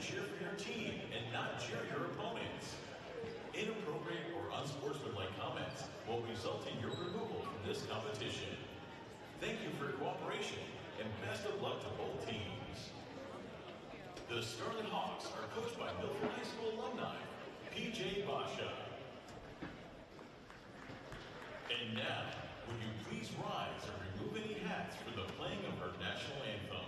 cheer for your team and not cheer your opponents. Inappropriate or unsportsmanlike comments will result in your removal from this competition. Thank you for your cooperation and best of luck to both teams. The Scarlet Hawks are coached by Milford High School alumni, P.J. Basha. And now, would you please rise and remove any hats for the playing of our national anthem?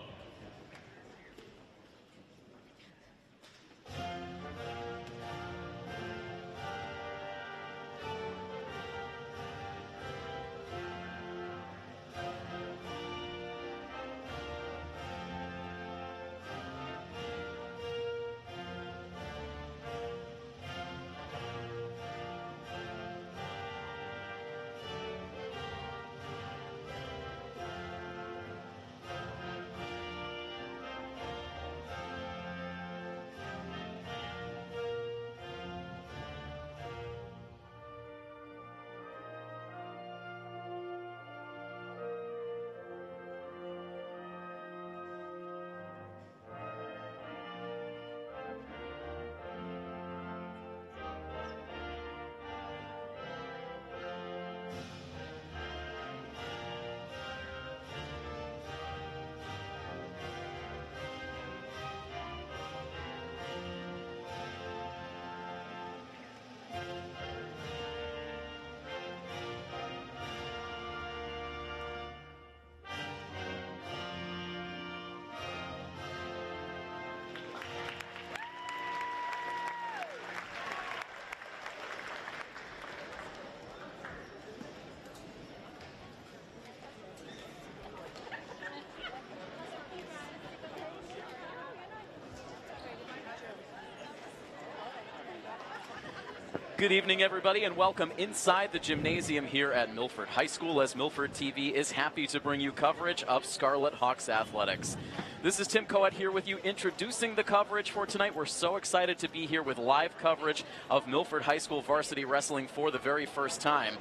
Good evening, everybody, and welcome inside the gymnasium here at Milford High School as Milford TV is happy to bring you coverage of Scarlet Hawks athletics. This is Tim Coet here with you introducing the coverage for tonight. We're so excited to be here with live coverage of Milford High School varsity wrestling for the very first time.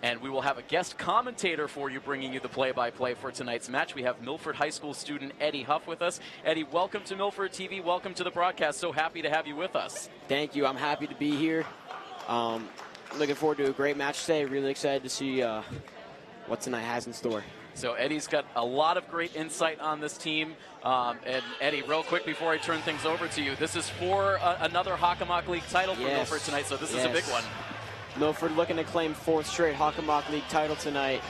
And we will have a guest commentator for you bringing you the play-by-play for tonight's match. We have Milford High School student Eddie Huff with us. Eddie, welcome to Milford TV. Welcome to the broadcast. So happy to have you with us. Thank you. I'm happy to be here. Looking forward to a great match today. Really excited to see what tonight has in store. So Eddie's got a lot of great insight on this team. And Eddie, real quick before I turn things over to you, this is for another Hockomock League title for Milford tonight, so this is a big one. Milford looking to claim 4th straight Hockomock League title tonight.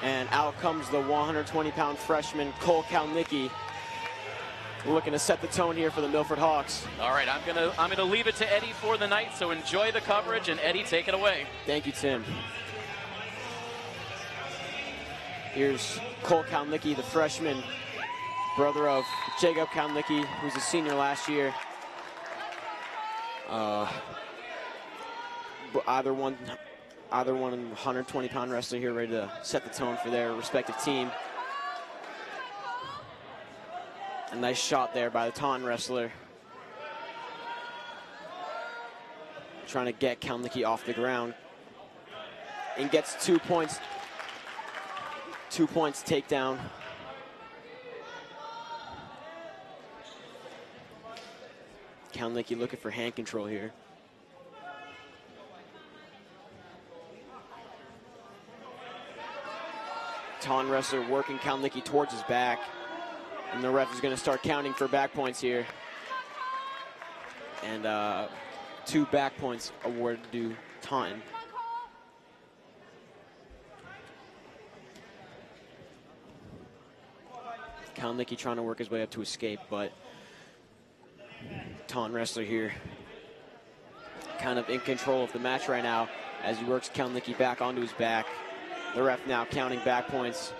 And out comes the 120-pound freshman Cole Kalnicki, looking to set the tone here for the Milford Hawks. All right, I'm gonna leave it to Eddie for the night, so enjoy the coverage, and Eddie, take it away. Thank you, Tim. Here's Cole Kalnicki, the freshman, brother of Jacob Kalnicki, who's a senior last year. Either one 120-pound wrestler here ready to set the tone for their respective team. A nice shot there by the Taunton wrestler. Trying to get Kalnicki off the ground. And gets 2 points. 2 points takedown. Kalnicki looking for hand control here. Taunton wrestler working Kalnicki towards his back. And the ref is going to start counting for back points here. And 2 back points awarded to Taunton. Kalnicki trying to work his way up to escape, but Taunton wrestler here kind of in control of the match right now as he works Kalnicki back onto his back. The ref now counting back points.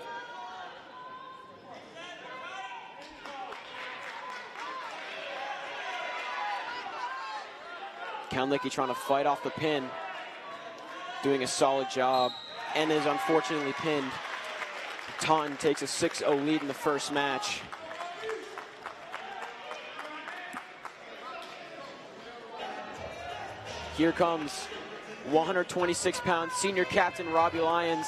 Kalnicki trying to fight off the pin, doing a solid job, and is unfortunately pinned. Taunton takes a 6-0 lead in the first match. Here comes 126-pound senior captain Robbie Lyons,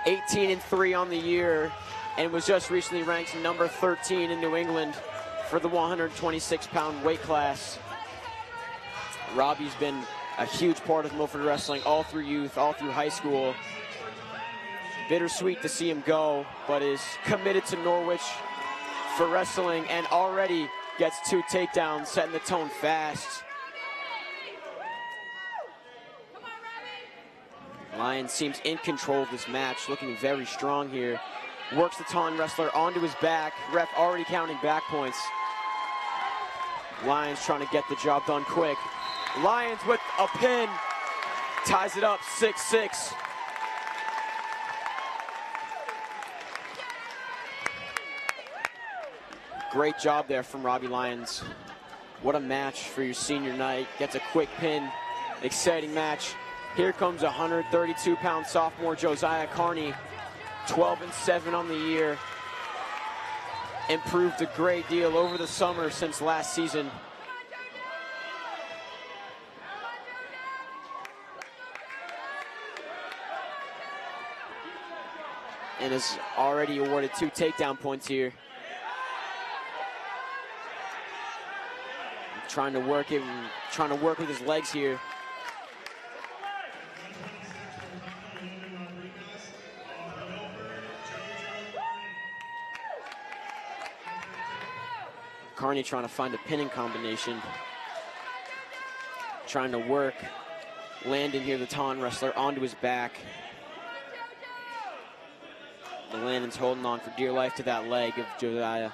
18-3 on the year, and was just recently ranked number 13 in New England for the 126-pound weight class. Robbie's been a huge part of Milford Wrestling all through youth, all through high school. Bittersweet to see him go, but is committed to Norwich for wrestling and already gets 2 takedowns, setting the tone fast. Lyons seems in control of this match, looking very strong here. Works the Taunton wrestler onto his back. Ref already counting back points. Lyons trying to get the job done quick. Lyons with a pin, ties it up 6-6. Great job there from Robbie Lyons. What a match for your senior night. Gets a quick pin, exciting match. Here comes 132-pound sophomore Josiah Carney, 12-7 on the year. Improved a great deal over the summer since last season. And is already awarded 2 takedown points here. Trying to work with his legs here. Carney trying to find a pinning combination. Trying to work Landon here, the Taunton wrestler, onto his back. And Landon's holding on for dear life to that leg of Josiah.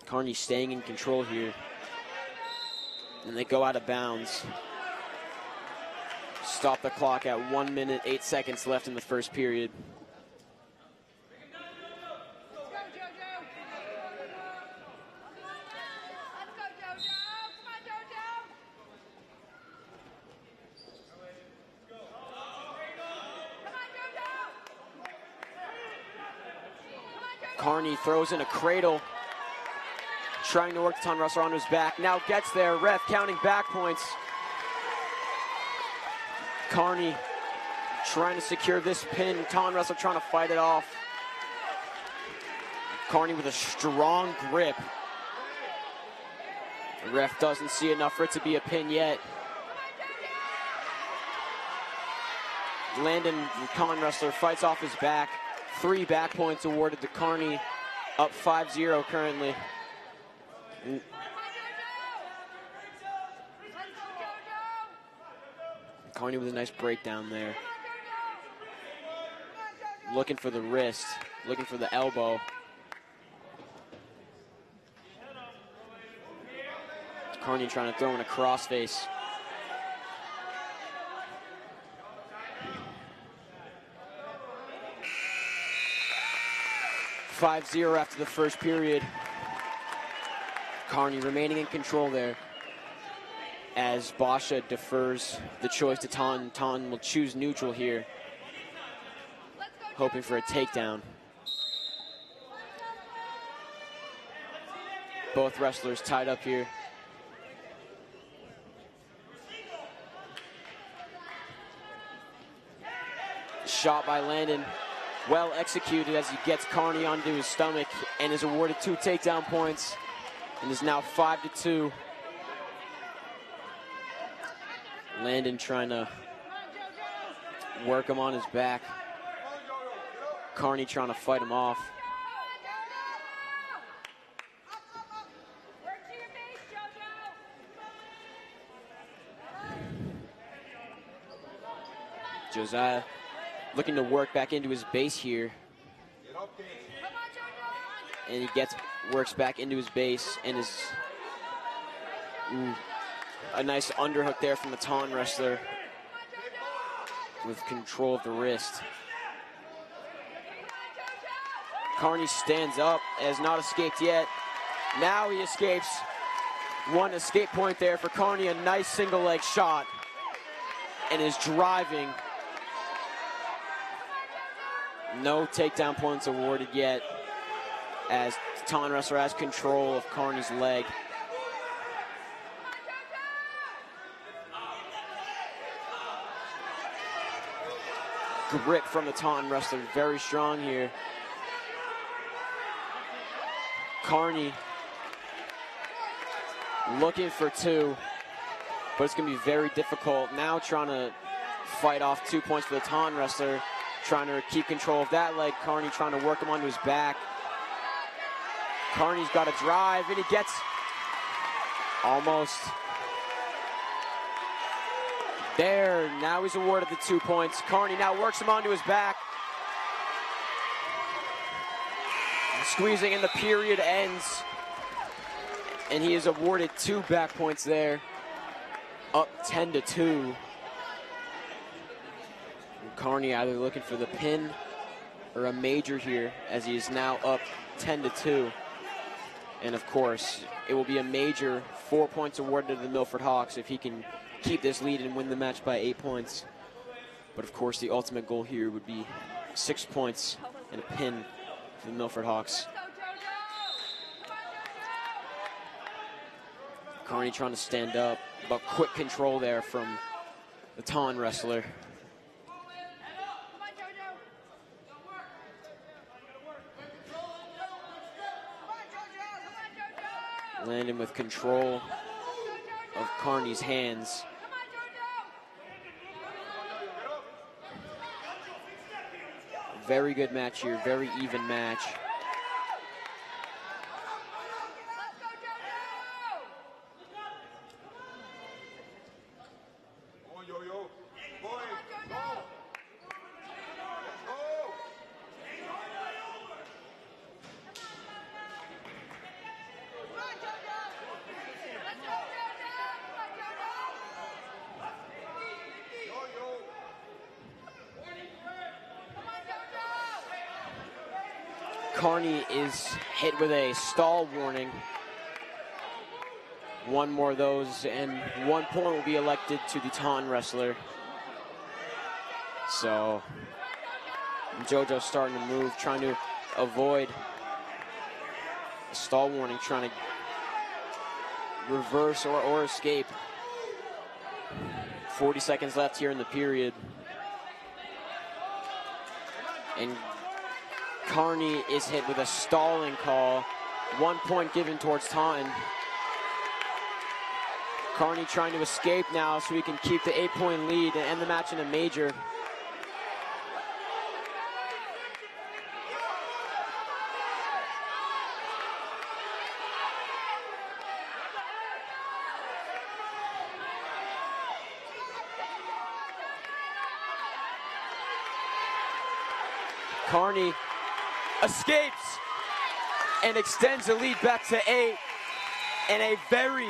Carney staying in control here. And they go out of bounds. Stop the clock at 1 minute, 8 seconds left in the first period. Carney throws in a cradle. Trying to work the Taunton wrestler on his back. Now gets there. Ref counting back points. Carney trying to secure this pin. Taunton wrestler trying to fight it off. Carney with a strong grip. The ref doesn't see enough for it to be a pin yet. Landon, the Taunton wrestler, fights off his back. 3 back points awarded to Carney. Up 5-0 currently. Carney with a nice breakdown there. Looking for the wrist, looking for the elbow. Carney trying to throw in a crossface. .5-0 after the first period. Carney remaining in control there as Basha defers the choice to Taunton. Taunton will choose neutral here, hoping for a takedown. Both wrestlers tied up here. Shot by Landon, well executed as he gets Carney onto his stomach and is awarded 2 takedown points. And is now 5-2. Landon trying to work him on his back. Carney trying to fight him off. Josiah looking to work back into his base here. And he works back into his base and is a nice underhook there from the Taunton wrestler with control of the wrist. Carney stands up, has not escaped yet. Now he escapes. 1 escape point there for Carney, a nice single leg shot, and is driving. No takedown points awarded yet, as the Taunton wrestler has control of Carney's leg. grip from the Taunton wrestler, very strong here. Carney looking for 2, but it's going to be very difficult. Now trying to fight off 2 points for the Taunton wrestler, trying to keep control of that leg. Carney trying to work him onto his back. Carney's got a drive, and he gets almost there. Now he's awarded the 2 points. Carney now works him onto his back. Squeezing, and the period ends. And he is awarded 2 back points there. Up 10-2. Carney either looking for the pin or a major here, as he is now up 10-2. And of course, it will be a major, 4 points awarded to the Milford Hawks if he can keep this lead and win the match by 8 points. But of course, the ultimate goal here would be 6 points and a pin for the Milford Hawks. Carney trying to stand up, but quick control there from the Taunton wrestler. Landing with control of Carney's hands. Very good match here, very even match. Carney is hit with a stall warning. 1 more of those, and 1 point will be elected to the Taunton wrestler. So, JoJo's starting to move, trying to avoid a stall warning, trying to reverse or escape. 40 seconds left here in the period. And Carney is hit with a stalling call. 1 point given towards Taunton. Carney trying to escape now so he can keep the 8-point lead and end the match in a major. Carney escapes and extends the lead back to 8. And a very,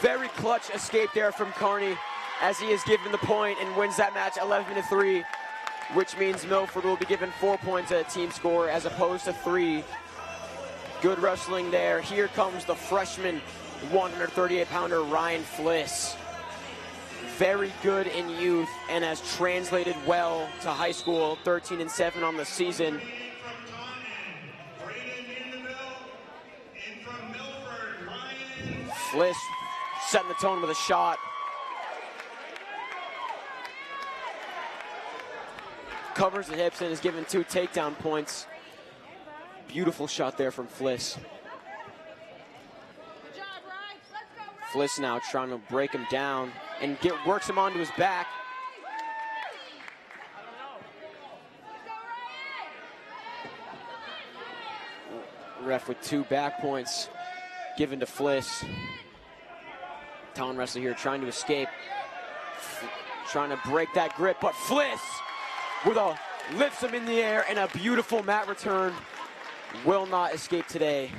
very clutch escape there from Carney, as he is given the point and wins that match 11-3, which means Milford will be given 4 points at a team score as opposed to 3. Good wrestling there. Here comes the freshman 138-pounder Ryan Fliss. Very good in youth and has translated well to high school, 13-7 on the season. Fliss setting the tone with a shot. Covers the hips and is given 2 takedown points. Beautiful shot there from Fliss. Fliss now trying to break him down and works him onto his back. Ref with 2 back points given to Fliss. Taunton wrestler here trying to escape, trying to break that grip, but Fliss lifts him in the air, and a beautiful mat return. Will not escape today.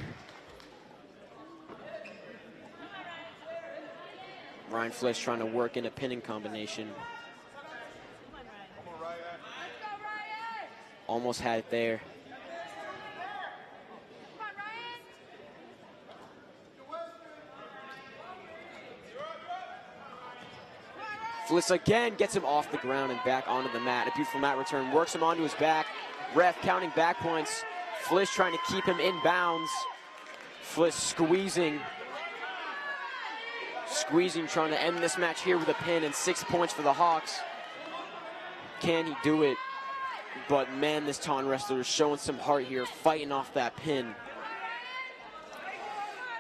Ryan Fliss trying to work in a pinning combination. Almost had it there. Fliss again gets him off the ground and back onto the mat. A beautiful mat return, works him onto his back. Ref counting back points. Fliss trying to keep him in bounds. Fliss squeezing, trying to end this match here with a pin, and 6 points for the Hawks. Can he do it? But man, this Taunton wrestler is showing some heart here, fighting off that pin.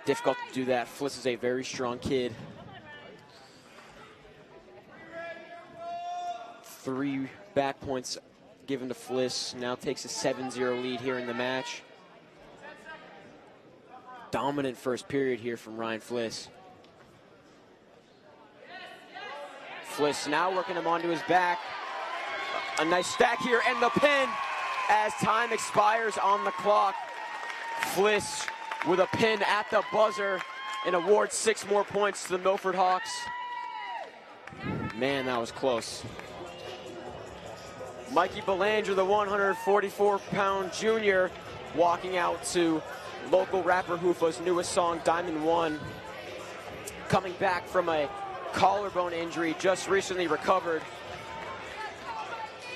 Difficult to do that. Fliss is a very strong kid. 3 back points given to Fliss. Now takes a 7-0 lead here in the match. Dominant first period here from Ryan Fliss. Fliss now working him onto his back. A nice stack here and the pin as time expires on the clock. Fliss with a pin at the buzzer and awards 6 more points to the Milford Hawks. Man, that was close. Mikey Belanger, the 144-pound junior, walking out to local rapper Hoofa's newest song, Diamond One. Coming back from a collarbone injury, just recently recovered.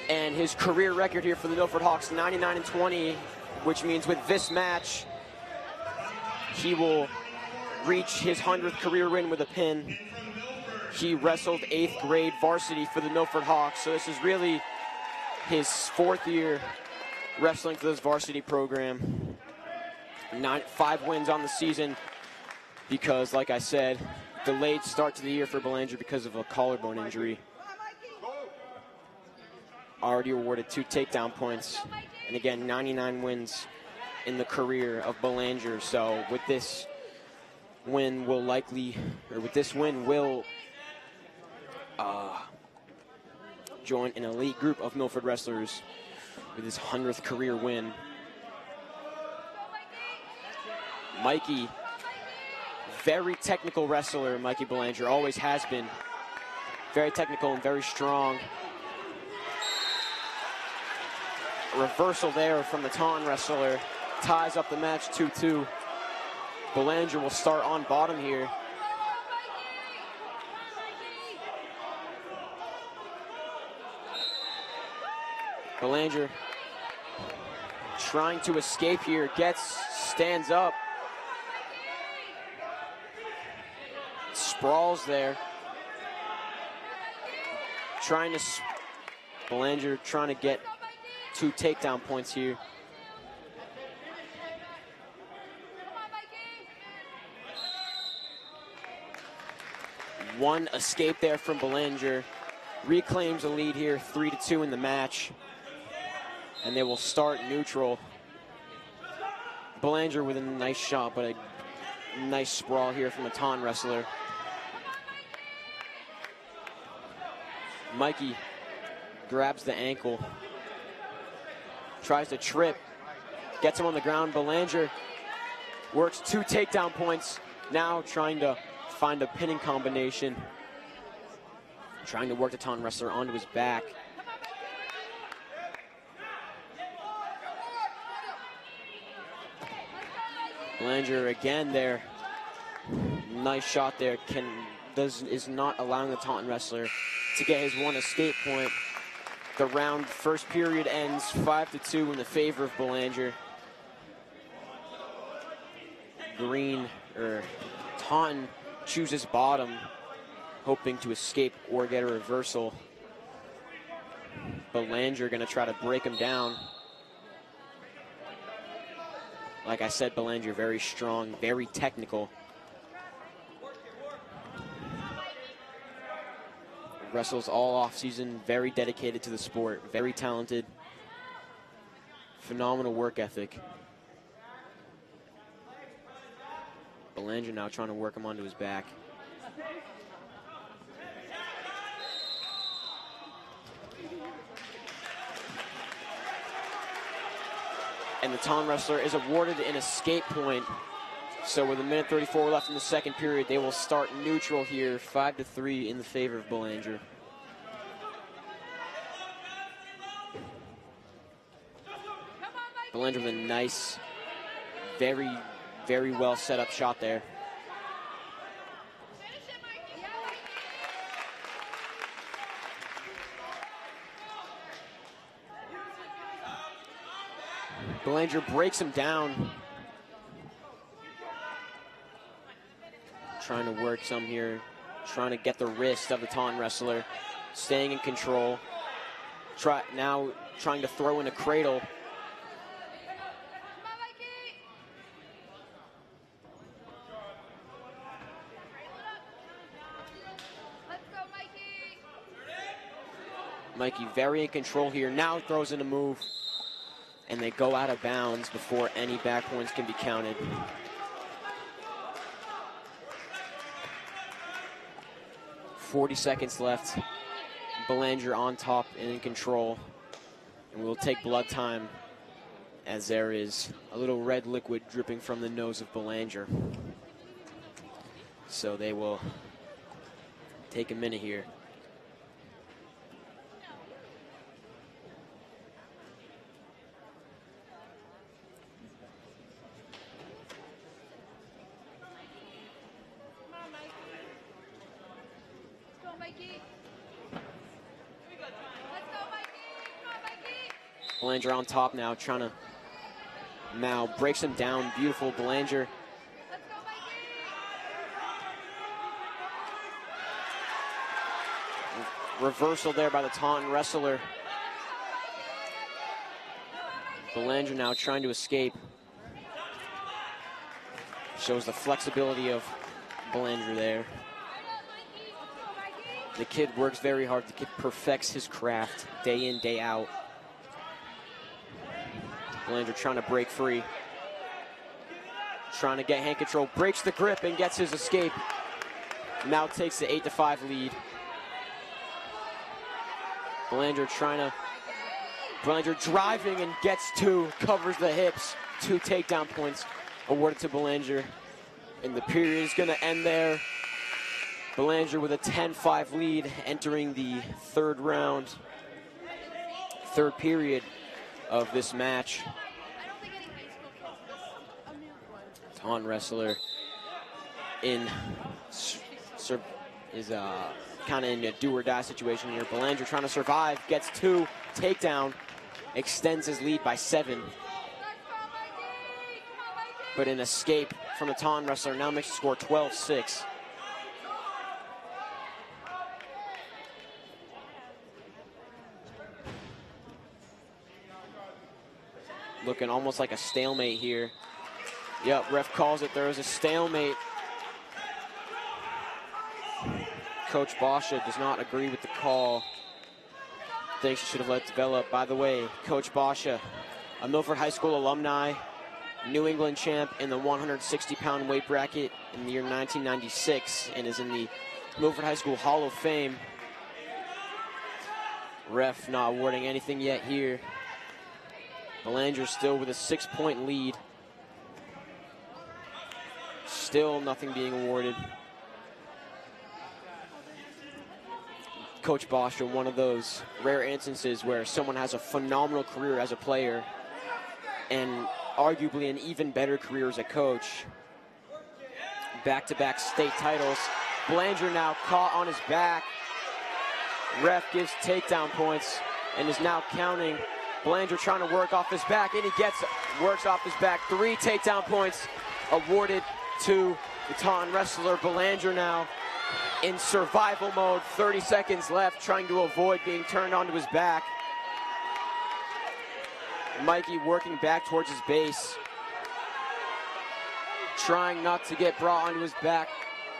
And his career record here for the Milford Hawks, 99-20, which means with this match, he will reach his 100th career win with a pin. He wrestled 8th grade varsity for the Milford Hawks, so this is really his 4th year wrestling for this varsity program. 5 wins on the season because, like I said, delayed start to the year for Belanger because of a collarbone injury. Already awarded 2 takedown points, and again, 99 wins in the career of Belanger. So with this win, will join an elite group of Milford wrestlers with his 100th career win. Mikey, very technical wrestler, Mikey Belanger, always has been. Very technical and very strong. A reversal there from the Taunton wrestler. Ties up the match 2-2. Belanger will start on bottom here. Belanger trying to escape here, stands up. Sprawls there. Belanger trying to get 2 takedown points here. One escape there from Belanger. Reclaims a lead here, 3-2 in the match. And they will start neutral. Belanger with a nice shot, but a nice sprawl here from a Taunton wrestler. Mikey grabs the ankle. Tries to trip. Gets him on the ground. Belanger works 2 takedown points. Now trying to find a pinning combination. Trying to work the Taunton wrestler onto his back. Belanger again there. Nice shot there. Is not allowing the Taunton wrestler to get his 1 escape point. The first period ends 5-2 in the favor of Belanger. Taunton chooses bottom, hoping to escape or get a reversal. Belanger gonna try to break him down. Like I said, Belanger very strong, very technical. Wrestles all off season, very dedicated to the sport, very talented, phenomenal work ethic. Belanger now trying to work him onto his back. And the Taunton wrestler is awarded an escape point. So with 1:34 left in the second period, they will start neutral here, 5-3 in the favor of Belanger. Belanger with a nice, very, very well set up shot there. Belanger breaks him down. Trying to work some here. Trying to get the wrist of the Taunton wrestler. Staying in control. now trying to throw in a cradle. Mikey very in control here, now throws in a move, and they go out of bounds before any back points can be counted. .40 seconds left. Belanger on top and in control. And we'll take blood time as there is a little red liquid dripping from the nose of Belanger. So they will take a minute here. Belanger on top now, trying to now breaks him down. Beautiful Belanger. Reversal there by the Taunton wrestler. Belanger now trying to escape. Shows the flexibility of Belanger there. The kid works very hard. The kid perfects his craft day in, day out. Belanger trying to break free. Trying to get hand control. Breaks the grip and gets his escape. Now takes the 8-5 lead. Belanger driving and gets two. Covers the hips. 2 takedown points awarded to Belanger. And the period is going to end there. Belanger with a 10-5 lead entering the third round, third period of this match. Taunton wrestler is kind of in a do-or-die situation here. Belanger trying to survive, gets 2, takedown, extends his lead by 7. But an escape from the Taunton wrestler now makes the score 12-6. Looking almost like a stalemate here. Yep, ref calls it. There is a stalemate. Coach Basha does not agree with the call. Thinks he should have let it develop. By the way, Coach Basha, a Milford High School alumni, New England champ in the 160-pound weight bracket in the year 1996, and is in the Milford High School Hall of Fame. Ref not awarding anything yet here. Belanger still with a 6-point lead. Still nothing being awarded. Coach Basha, one of those rare instances where someone has a phenomenal career as a player and arguably an even better career as a coach. Back-to-back state titles. Belanger now caught on his back. Ref gives takedown points and is now counting. Belanger trying to work off his back, and he works off his back. 3 takedown points awarded to the Taunton wrestler. Belanger now in survival mode. 30 seconds left, trying to avoid being turned onto his back. Mikey working back towards his base, trying not to get brought onto his back.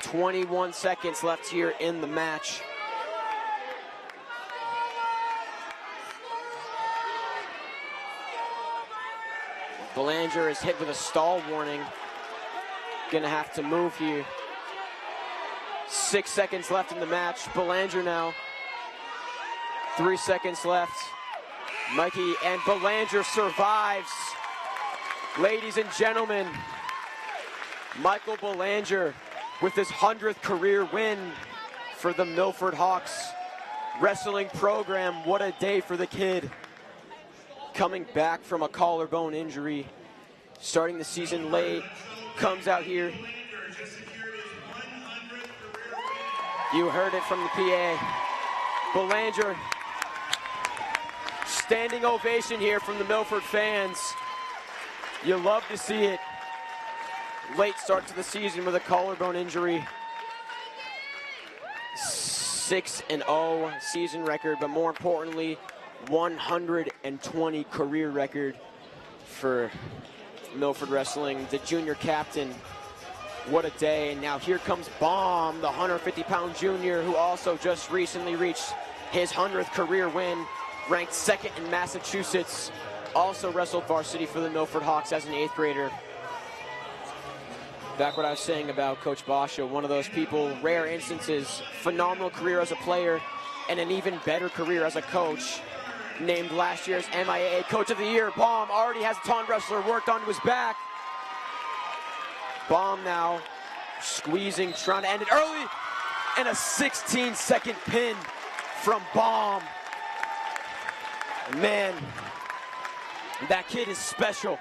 21 seconds left here in the match. Belanger is hit with a stall warning. Gonna have to move here. 6 seconds left in the match. Belanger now. 3 seconds left. Mikey and Belanger survives. Ladies and gentlemen, Michael Belanger with his 100th career win for the Milford Hawks wrestling program. What a day for the kid. Coming back from a collarbone injury, starting the season late, comes out here. You heard it from the PA. Belanger, standing ovation here from the Milford fans. You love to see it. Late start to the season with a collarbone injury. 6-0 season record, but more importantly, 120 career record for Milford Wrestling. The junior captain, what a day. And now here comes Baum, the 150-pound junior, who also just recently reached his 100th career win, ranked second in Massachusetts, also wrestled varsity for the Milford Hawks as an 8th grader. Back what I was saying about Coach Basha, one of those people, rare instances, phenomenal career as a player, and an even better career as a coach. Named last year's MIAA Coach of the Year. Baum already has a Taunton wrestler worked onto his back. Baum now squeezing, trying to end it early, and a 16-second pin from Baum. Man, that kid is special.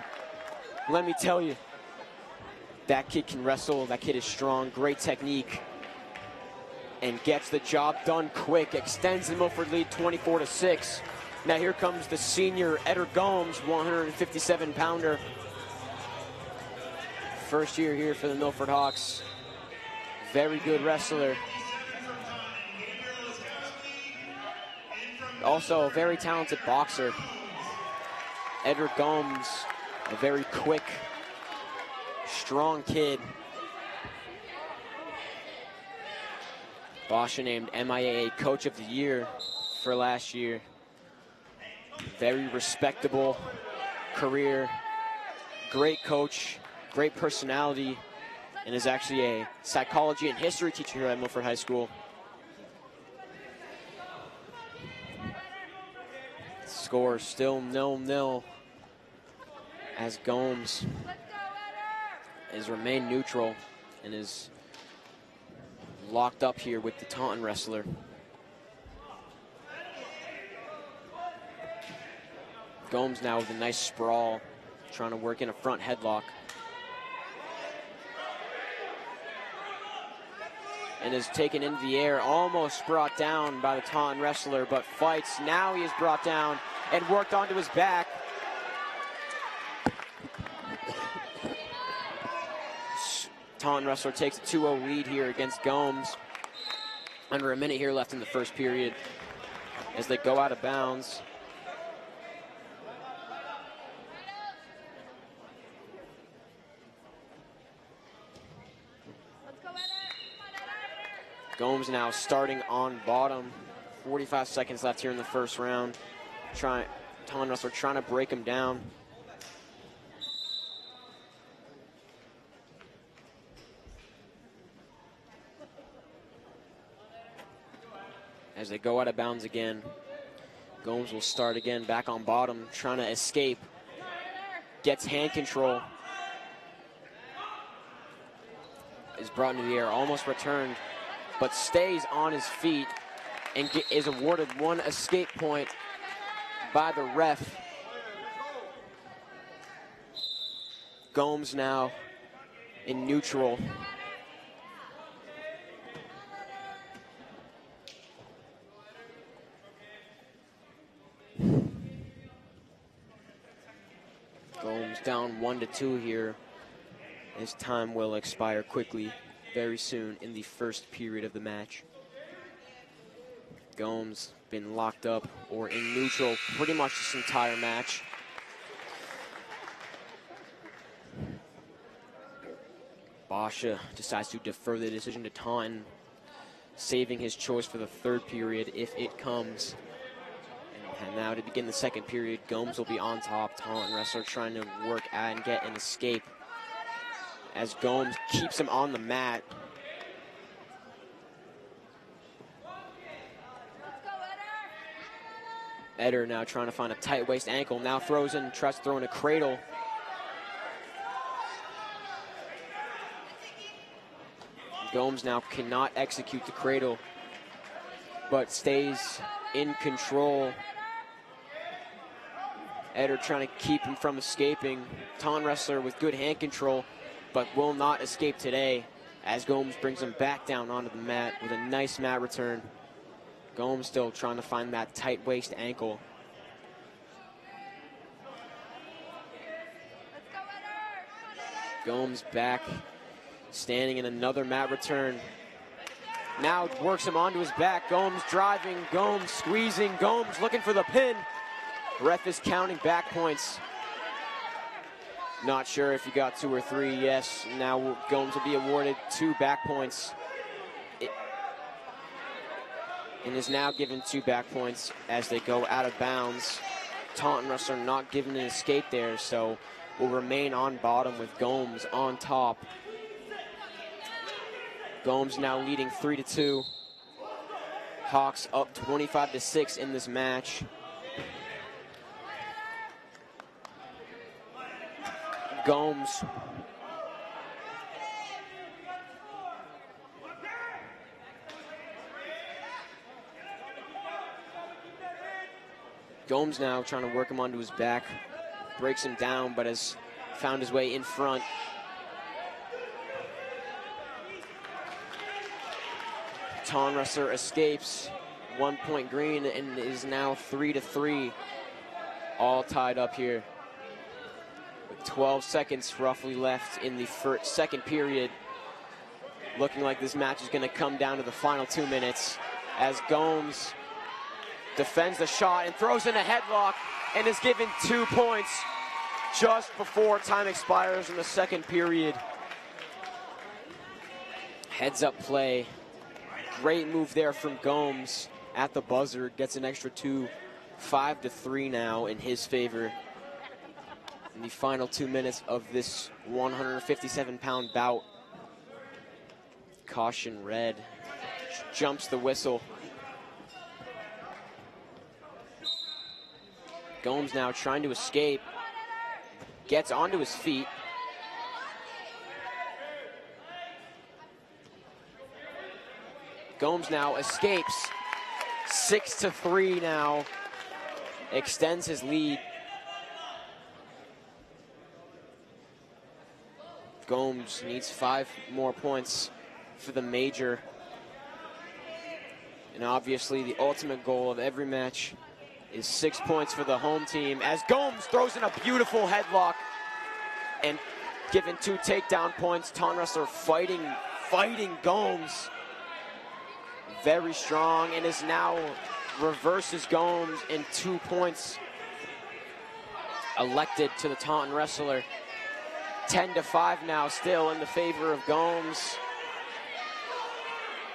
Let me tell you, that kid can wrestle, that kid is strong, great technique, and gets the job done quick. Extends the Milford lead 24-6. Now here comes the senior Eder Gomes, 157-pounder. First year here for the Milford Hawks. Very good wrestler. Also a very talented boxer. Eder Gomes, a very quick, strong kid. Basha named MIAA Coach of the Year for last year. Very respectable career, great coach, great personality, and is actually a psychology and history teacher here at Milford High School. Score still 0-0 as Gomes has remained neutral and is locked up here with the Taunton wrestler. Gomes now with a nice sprawl, trying to work in a front headlock. And is taken into the air, almost brought down by the Taunton wrestler, but fights. Now he is brought down and worked onto his back. Taunton wrestler takes a 2-0 lead here against Gomes. Under a minute here left in the first period as they go out of bounds. Gomes now starting on bottom. 45 seconds left here in the first round. Taunton wrestler trying to break him down. As they go out of bounds again, Gomes will start again back on bottom, trying to escape. Gets hand control. Is brought into the air, almost returned, but stays on his feet and is awarded one escape point by the ref. Gomes now in neutral. Gomes down 1-2 here. His time will expire quickly, very soon in the first period of the match. Gomes been locked up or in neutral pretty much this entire match. Basha decides to defer the decision to Taunton, saving his choice for the third period if it comes. And now to begin the second period, Gomes will be on top. Taunton wrestler trying to work at and get an escape as Gomes keeps him on the mat. Eder now trying to find a tight waist ankle. Now throws in, tries to throw in a cradle. Gomes now cannot execute the cradle, but stays in control. Eder trying to keep him from escaping. Taunton wrestler with good hand control, but will not escape today as Gomes brings him back down onto the mat with a nice mat return. Gomes still trying to find that tight waist ankle. Gomes back, standing in another mat return. Now works him onto his back. Gomes driving, Gomes squeezing, Gomes looking for the pin. Ref is counting back points. Not sure if he got 2 or 3. Yes, now Gomes will be awarded 2 back points. And is now given 2 back points as they go out of bounds. Taunton wrestler not given an escape there, so will remain on bottom with Gomes on top. Gomes now leading 3-2. Hawks up 25-6 in this match. Gomes now trying to work him onto his back, breaks him down, but has found his way in front. Taunton wrestler escapes, 1 point green, and is now 3-3, all tied up here. With 12 seconds roughly left in the second period. Looking like this match is going to come down to the final 2 minutes as Gomes defends the shot and throws in a headlock and is given 2 points just before time expires in the second period. Heads up play. Great move there from Gomes at the buzzer. Gets an extra 2. 5-3 now in his favor. In the final 2 minutes of this 157-pound bout. Caution red. Jumps the whistle. Gomes now trying to escape. Gets onto his feet. Gomes now escapes. 6-3 now. Extends his lead. Gomes needs 5 more points for the major. And obviously the ultimate goal of every match is 6 points for the home team as Gomes throws in a beautiful headlock and given 2 takedown points. Taunton wrestler fighting Gomes. Very strong, and is now reverses Gomes, and 2 points elected to the Taunton wrestler. 10-5 now, still in the favor of Gomes.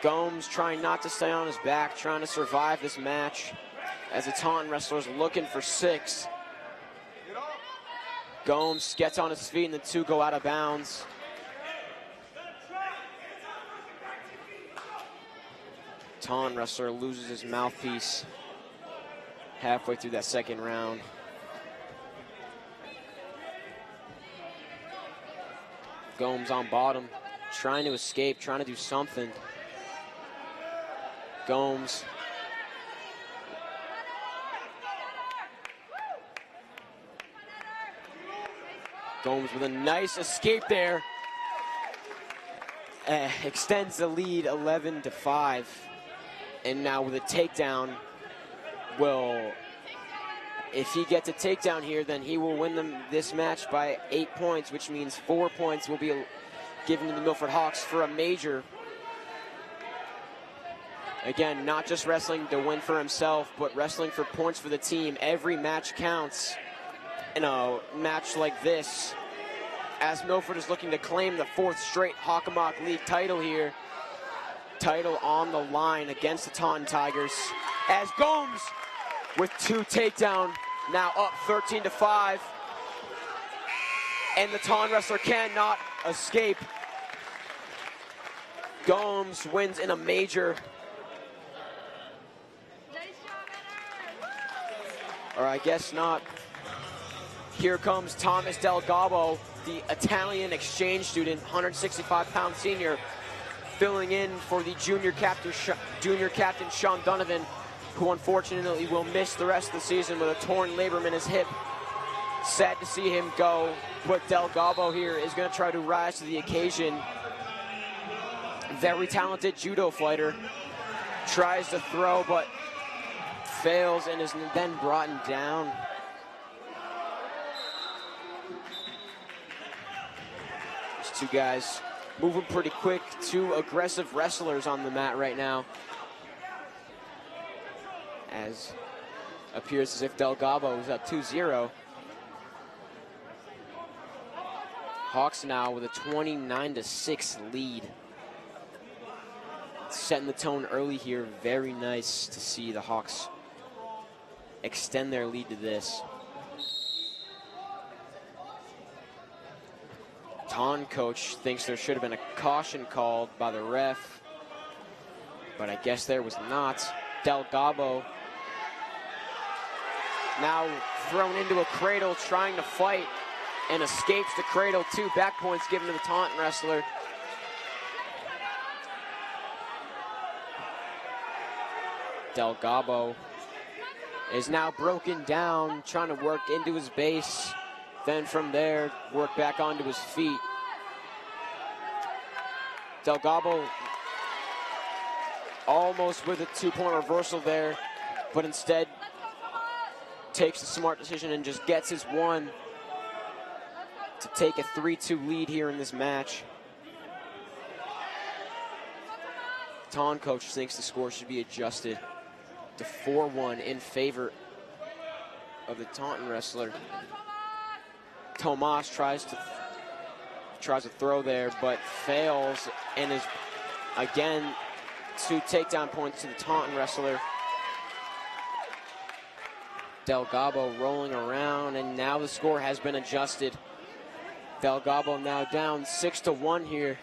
Gomes trying not to stay on his back, trying to survive this match as the Taunton wrestler's looking for 6. Gomes gets on his feet and the 2 go out of bounds. Taunton wrestler loses his mouthpiece halfway through that second round. Gomes on bottom, trying to escape, trying to do something. Gomes. Gomes with a nice escape there. Extends the lead 11-5. And now with a takedown, if he gets a takedown here, then he will win this match by 8 points, which means 4 points will be given to the Milford Hawks for a major. Again, not just wrestling to win for himself, but wrestling for points for the team. Every match counts in a match like this, as Milford is looking to claim the 4th straight Hockomock League title here. Title on the line against the Taunton Tigers. As Gomes with 2 takedown, now up 13-5. And the Taunton wrestler cannot escape. Gomes wins in a major. Or I guess not. Here comes Thomas Del Gabbo, the Italian exchange student, 165-pound senior, filling in for the junior captain Sean Donovan, who unfortunately will miss the rest of the season with a torn labrum in his hip. Sad to see him go, but Del Gabbo here is going to try to rise to the occasion. Very talented judo fighter. Tries to throw, but fails and is then brought down. These 2 guys moving pretty quick. Two aggressive wrestlers on the mat right now. As appears as if Delgado is up 2-0. Hawks now with a 29-6 lead. Setting the tone early here. Very nice to see the Hawks extend their lead to this. Taunton coach thinks there should have been a caution called by the ref, but I guess there was not. Delgado now thrown into a cradle, trying to fight, and escapes the cradle. 2 back points given to the Taunton wrestler. Delgado is now broken down, trying to work into his base. Then from there, work back onto his feet. Delgado almost with a 2-point reversal there, but instead takes a smart decision and just gets his one to take a 3-2 lead here in this match. Taunton coach thinks the score should be adjusted to 4-1 in favor of the Taunton wrestler. Tomas tries to throw there, but fails, and is again 2 takedown points to the Taunton wrestler. Delgado rolling around, and now the score has been adjusted. Delgado now down 6-1 here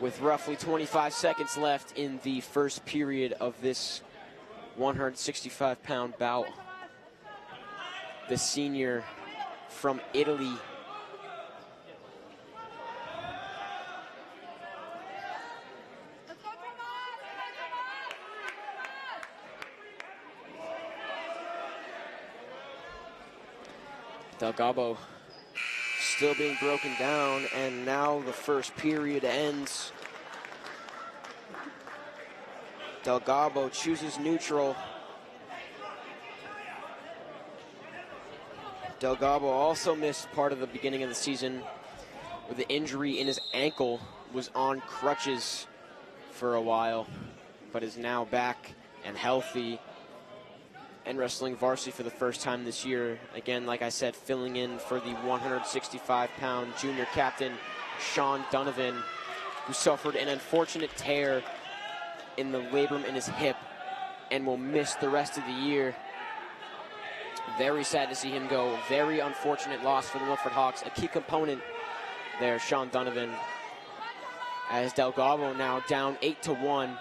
with roughly 25 seconds left in the first period of this 165-pound bout. The senior from Italy Delgado still being broken down, and now the first period ends. Delgado chooses neutral. Delgado also missed part of the beginning of the season with an injury in his ankle, was on crutches for a while, but is now back and healthy and wrestling varsity for the first time this year. Again, like I said, filling in for the 165-pound junior captain, Sean Donovan, who suffered an unfortunate tear in the labrum in his hip and will miss the rest of the year. Very sad to see him go. Very unfortunate loss for the Milford Hawks. A key component there, Sean Donovan, as Delgado now down 8-1.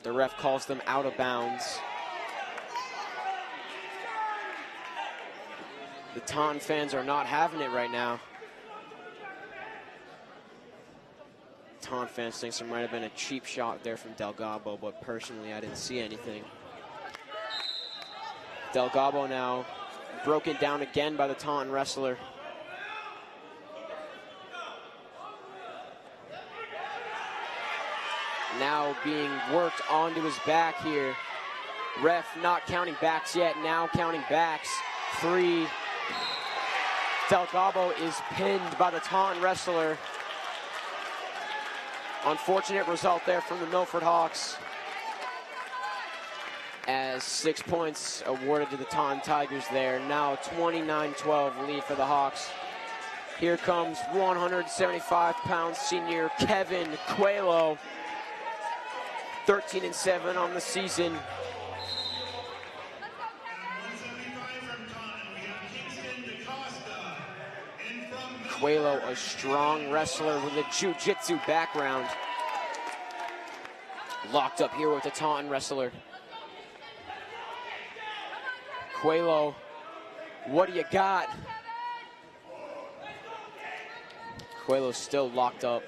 The ref calls them out of bounds. The Taunton fans are not having it right now. Taunton fans think there might have been a cheap shot there from Delgado, but personally I didn't see anything. Delgado now broken down again by the Taunton wrestler. Now being worked onto his back here. Ref not counting backs yet, now counting backs. 3. Delgado is pinned by the Taunton wrestler. Unfortunate result there from the Milford Hawks, as 6 points awarded to the Taunton Tigers there. Now 29-12 lead for the Hawks. Here comes 175-pound senior Kevin Coelho, 13-7 on the season. Coelho, a strong wrestler with a jiu-jitsu background. Locked up here with the Taunton wrestler. Coelho, what do you got? Coelho's still locked up.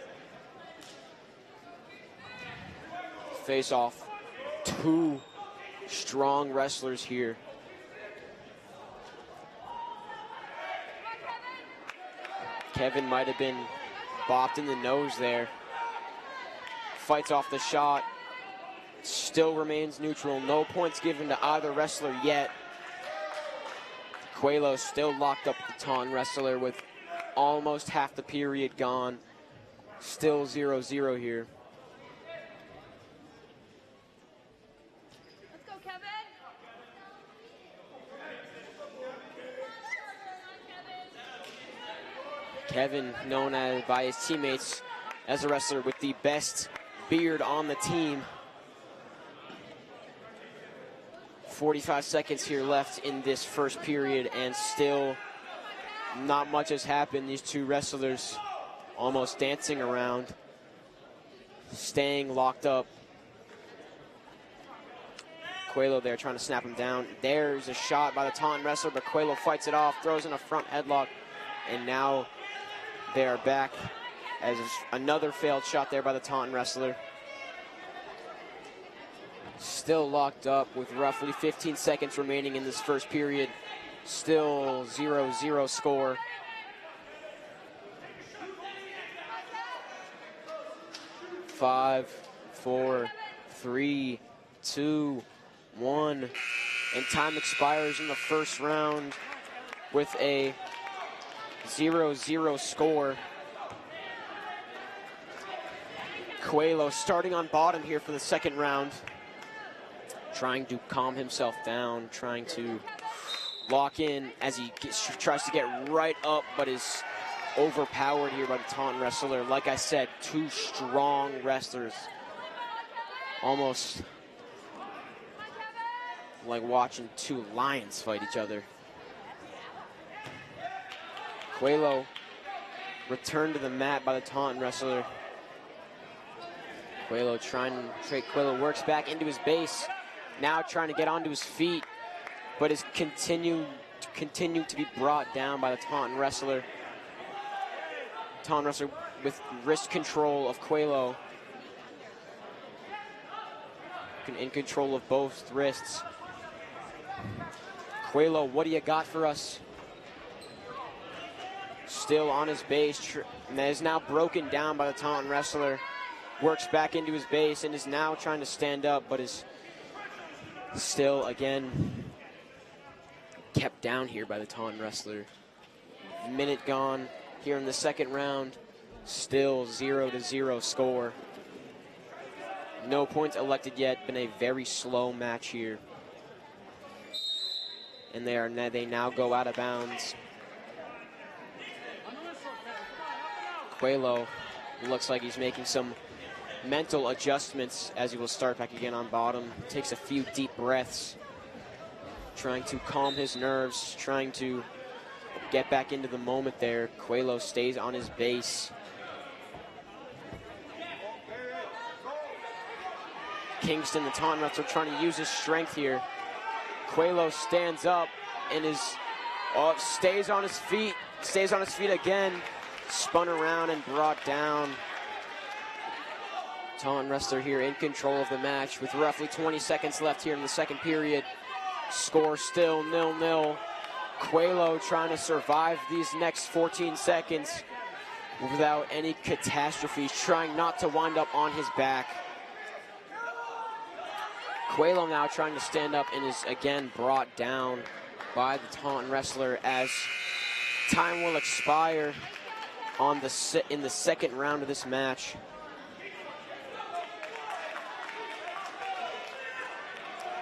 Face off. 2 strong wrestlers here. Kevin might have been bopped in the nose there. Fights off the shot. Still remains neutral. No points given to either wrestler yet. Coelho still locked up with the Taunton wrestler with Almost half the period gone. Still 0-0 here. Let's go, Kevin. Kevin, known by his teammates as a wrestler with the best beard on the team. 45 seconds here left in this first period, and still not much has happened. These two wrestlers almost dancing around, staying locked up. Coelho there trying to snap him down. There's a shot by the Taunton wrestler, but Coelho fights it off, throws in a front headlock, and now they are back as another failed shot there by the Taunton wrestler. Still locked up with roughly 15 seconds remaining in this first period. Still 0-0 score. Five, 4, 3, 2, 1. And time expires in the first round with a 0-0 score. Coelho starting on bottom here for the second round. Trying to calm himself down, trying to lock in as he tries to get right up, but is overpowered here by the Taunton wrestler. Like I said, two strong wrestlers. Almost like watching two lions fight each other. Coelho returned to the mat by the Taunton wrestler. Coelho works back into his base. Now trying to get onto his feet, but is continued to be brought down by the Taunton wrestler. Taunton wrestler with wrist control of Coelho. In control of both wrists. Coelho, what do you got for us? Still on his base, and is now broken down by the Taunton wrestler. Works back into his base and is now trying to stand up, but is still, again, kept down here by the Taunton wrestler. Minute gone here in the second round. Still 0-0 score. No points elected yet. Been a very slow match here. And they now go out of bounds. Coelho looks like he's making some mental adjustments as he will start back again on bottom. Takes a few deep breaths, trying to calm his nerves, trying to get back into the moment there. Coelho stays on his base. Kingston, the Taunton wrestler, trying to use his strength here. Coelho stands up and stays on his feet again. Spun around and brought down. Taunton wrestler here in control of the match with roughly 20 seconds left here in the second period. Score still 0-0. Coelho trying to survive these next 14 seconds without any catastrophes, trying not to wind up on his back. Coelho now trying to stand up and is again brought down by the Taunton wrestler as time will expire in the second round of this match.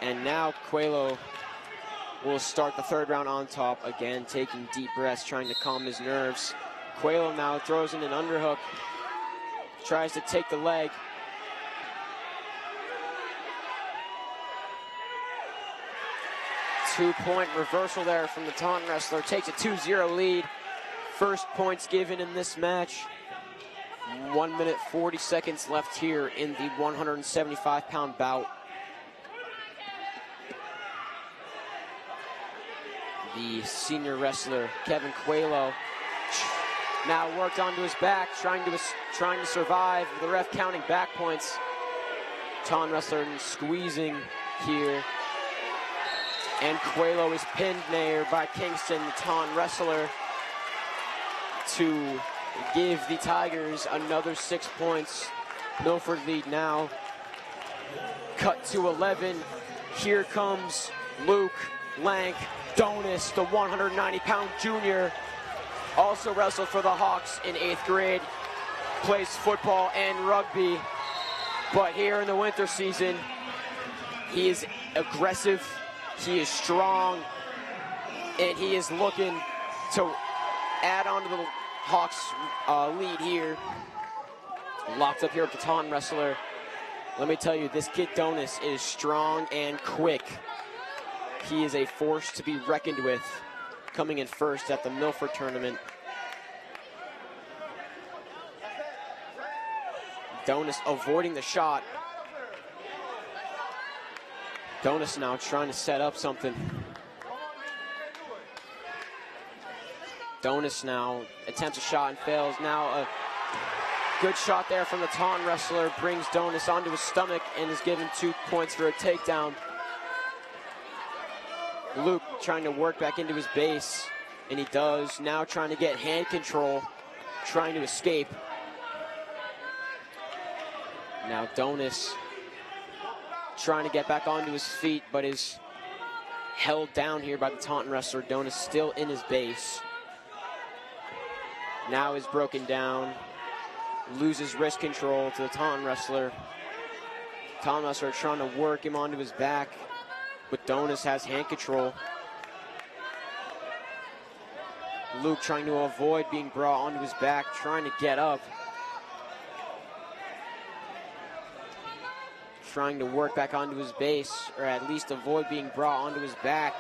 And now Coelho will start the third round on top, again taking deep breaths, trying to calm his nerves. Coelho now throws in an underhook, tries to take the leg. Two-point reversal there from the Taunton wrestler, takes a 2-0 lead. First points given in this match. 1 minute 40 seconds left here in the 175-pound bout. The senior wrestler, Kevin Coelho, now worked onto his back, trying to survive. The ref counting back points. Taunton wrestler squeezing here. And Coelho is pinned there by Kingston, the Taunton wrestler, to give the Tigers another 6 points. Milford lead now. Cut to 11. Here comes Luke Lank Donis, the 190-pound junior, Also wrestled for the Hawks in 8th grade, plays football and rugby, but here in the winter season, he is aggressive, he is strong, and he is looking to add on to the Hawks lead here. Locked up here with the Taunton wrestler. Let me tell you, this kid Donis is strong and quick. He is a force to be reckoned with, coming in first at the Milford tournament. Donis avoiding the shot. Donis now trying to set up something. Donis now attempts a shot and fails. Now a good shot there from the Taunton wrestler brings Donis onto his stomach and is given 2 points for a takedown. Luke trying to work back into his base, and he does. Now trying to get hand control, trying to escape. Now Donis trying to get back onto his feet, but is held down here by the Taunton wrestler. Donis still in his base. Now is broken down, loses wrist control to the Taunton wrestler. Taunton wrestler trying to work him onto his back, but Donis has hand control. Luke trying to avoid being brought onto his back, trying to get up. Trying to work back onto his base, or at least avoid being brought onto his back.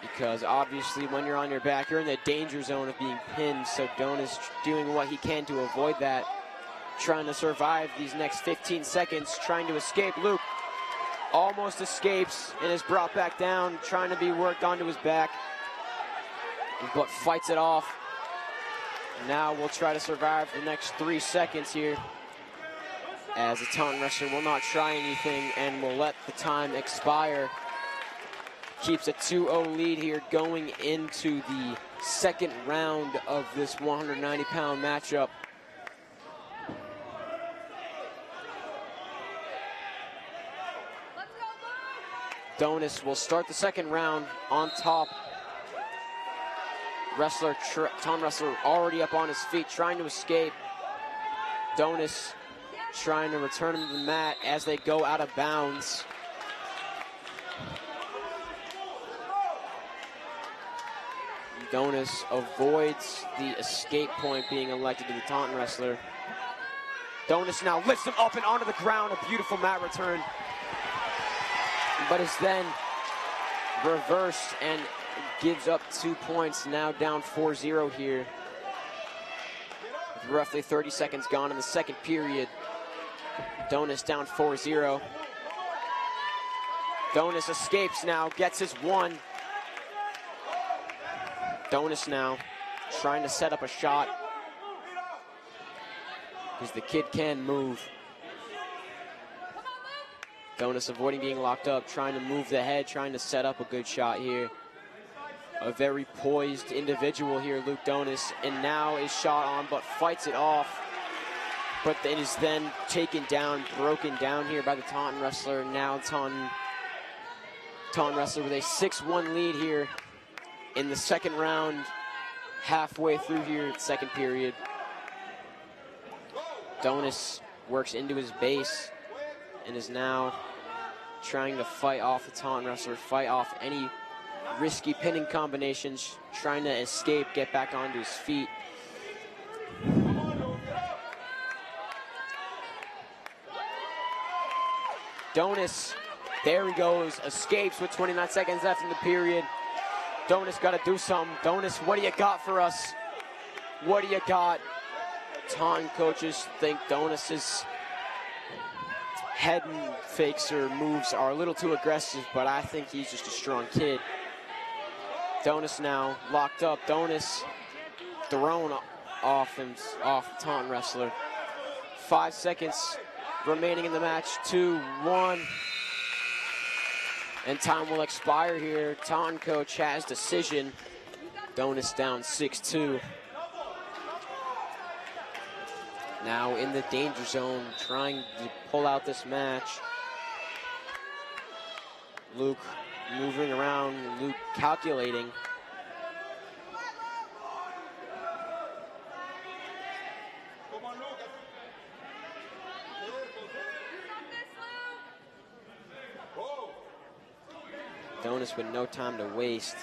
Because obviously when you're on your back, you're in the danger zone of being pinned. So Donis doing what he can to avoid that. Trying to survive these next 15 seconds, trying to escape. Luke almost escapes and is brought back down, trying to be worked onto his back, but fights it off. Now we'll try to survive the next 3 seconds here, as the Taunton wrestler will not try anything and will let the time expire. Keeps a 2-0 lead here going into the second round of this 190-pound matchup. Donis will start the second round on top. Taunton wrestler already up on his feet, trying to escape. Donis trying to return him to the mat as they go out of bounds. Donis avoids the escape point being elected to the Taunton wrestler. Donis now lifts him up and onto the ground, a beautiful mat return, but is then reversed and gives up 2 points, now down 4-0 here. With roughly 30 seconds gone in the second period. Donis down 4-0. Donis escapes now, gets his one. Donis now trying to set up a shot, because the kid can move. Donis avoiding being locked up, trying to move the head, trying to set up a good shot here. A very poised individual here, Luke Donis, and now is shot on, but fights it off. But it is then taken down, broken down here by the Taunton wrestler. Now Taunton wrestler with a 6-1 lead here in the second round, halfway through here, second period. Donis works into his base and is now trying to fight off the Taunton wrestler, fight off any risky pinning combinations, trying to escape, get back onto his feet. Donis, there he goes, escapes with 29 seconds left in the period. Donis got to do something. Donis, what do you got for us? What do you got? Taunton coaches think Donis's head fakes or moves are a little too aggressive, but I think he's just a strong kid. Donis now locked up. Donis thrown off the Taunton wrestler. 5 seconds remaining in the match. 2, 1. And time will expire here. Taunton coach has decision. Donis down 6-2. Now in the danger zone, trying to pull out this match. Luke moving around, Luke calculating. Donis with no time to waste.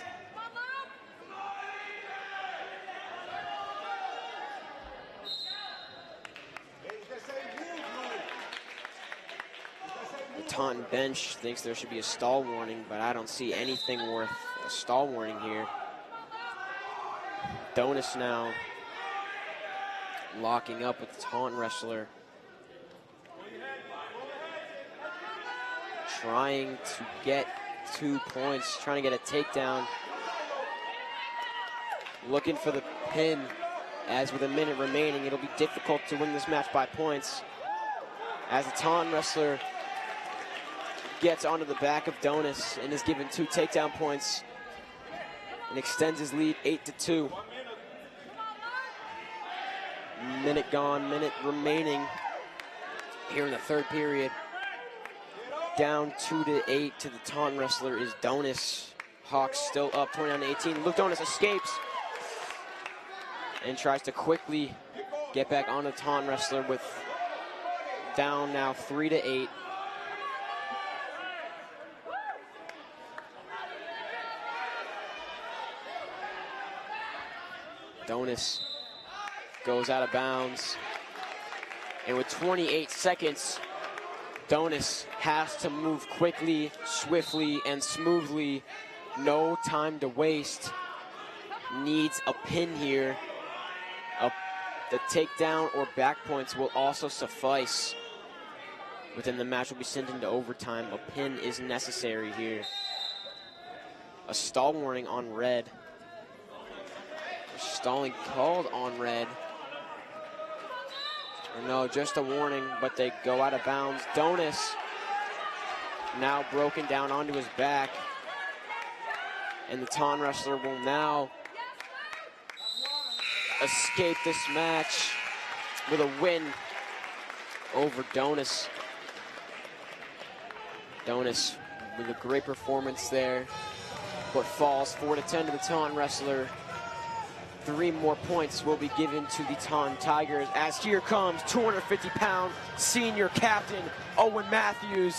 The Taunton bench thinks there should be a stall warning, but I don't see anything worth a stall warning here. Donis now locking up with the Taunton wrestler. Trying to get 2 points, trying to get a takedown. Looking for the pin, as with a minute remaining, it'll be difficult to win this match by points. As the Taunton wrestler gets onto the back of Donis and is given 2 takedown points and extends his lead 8-2. Minute gone, minute remaining here in the third period. Down 2-8 to the Taunton wrestler is Donis. Hawks still up 29-18. Luke Donis escapes and tries to quickly get back on the Taunton wrestler with down now 3-8. Donis goes out of bounds. And with 28 seconds, Donis has to move quickly, swiftly, and smoothly. No time to waste. Needs a pin here. The takedown or back points will also suffice. Within the match will be sent into overtime. A pin is necessary here. A stall warning on red. Stalling called on red. Or no, just a warning, but they go out of bounds. Donis now broken down onto his back. And the Taunton wrestler will now escape this match with a win over Donis. Donis with a great performance there, but falls 4-10 to the Taunton wrestler. 3 more points will be given to the Taunton Tigers, as here comes 250-pound senior captain Owen Matthews.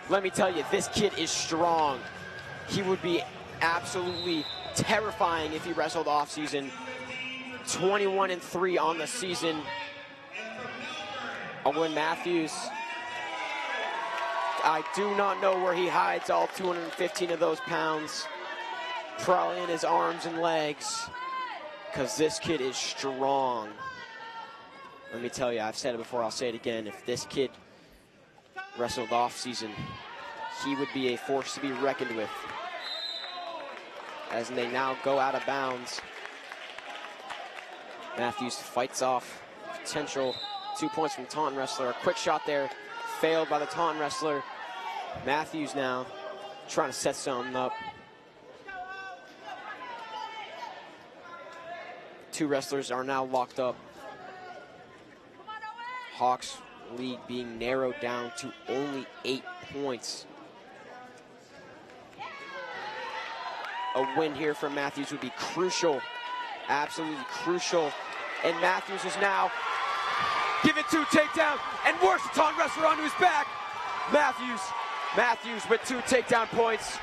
Let me tell you, this kid is strong. He would be absolutely terrifying if he wrestled off season. 21-3 on the season. Owen Matthews, I do not know where he hides all 215 of those pounds. Probably in his arms and legs, because this kid is strong. Let me tell you, I've said it before, I'll say it again. If this kid wrestled off season, he would be a force to be reckoned with. As they now go out of bounds. Matthews fights off potential 2 points from Taunton wrestler. A quick shot there, failed by the Taunton wrestler. Matthews now trying to set something up. 2 wrestlers are now locked up. Hawks lead being narrowed down to only 8 points. A win here from Matthews would be crucial, absolutely crucial. And Matthews is now given 2 takedown and works the Taunton wrestler onto his back. Matthews with 2 takedown points.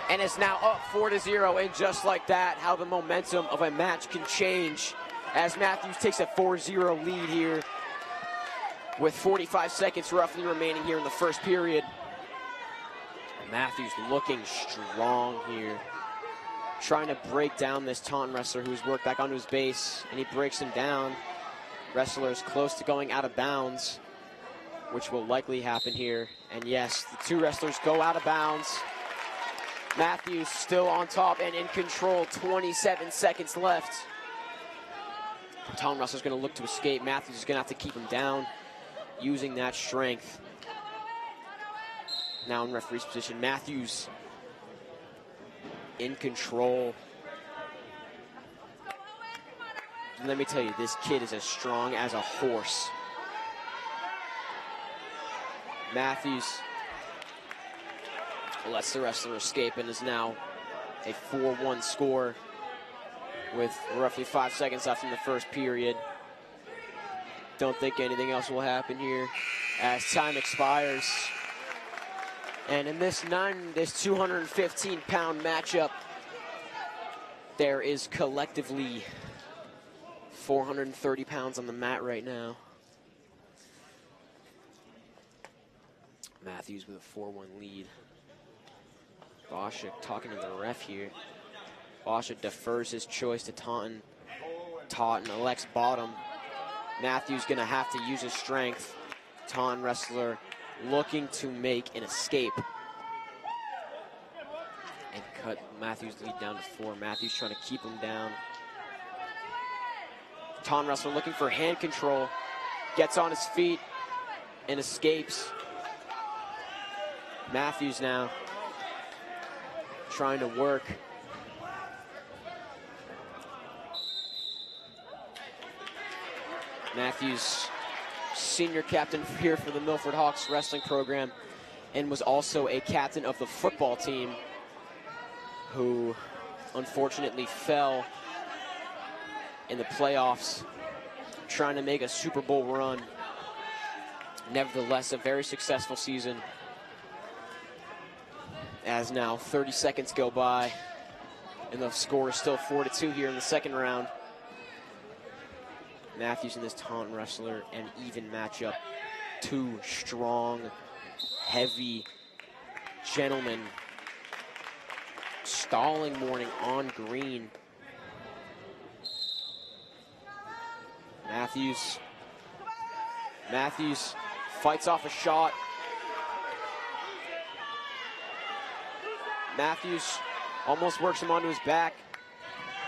And is now up 4-0, and just like that, how the momentum of a match can change as Matthews takes a 4-0 lead here with 45 seconds roughly remaining here in the first period. Matthews looking strong here, trying to break down this Taunton wrestler who's worked back onto his base, and he breaks him down. Wrestler is close to going out of bounds, which will likely happen here. And yes, the 2 wrestlers go out of bounds. Matthews still on top and in control, 27 seconds left. Taunton wrestler's gonna look to escape. Matthews is gonna have to keep him down, using that strength. Now in referee's position, Matthews in control. Let me tell you, this kid is as strong as a horse. Matthews lets the wrestler escape and is now a 4-1 score with roughly 5 seconds left in the first period. Don't think anything else will happen here as time expires. And in this 215-pound matchup, there is collectively 430 pounds on the mat right now. Matthews with a 4-1 lead. Basha talking to the ref here. Basha defers his choice to Taunton. Taunton elects bottom. Matthews gonna have to use his strength. Taunton wrestler looking to make an escape. And cut Matthews' lead down to 4. Matthews trying to keep him down. Taunton wrestler looking for hand control. Gets on his feet and escapes. Matthews now trying to work. Matthews, senior captain here for the Milford Hawks wrestling program, and was also a captain of the football team, who unfortunately fell in the playoffs trying to make a Super Bowl run. Nevertheless, a very successful season. As now 30 seconds go by, and the score is still 4-2 here in the second round. Matthews and this Taunton wrestler, an even matchup. Two strong, heavy gentlemen stalling morning on green. Matthews fights off a shot. Matthews almost works him onto his back.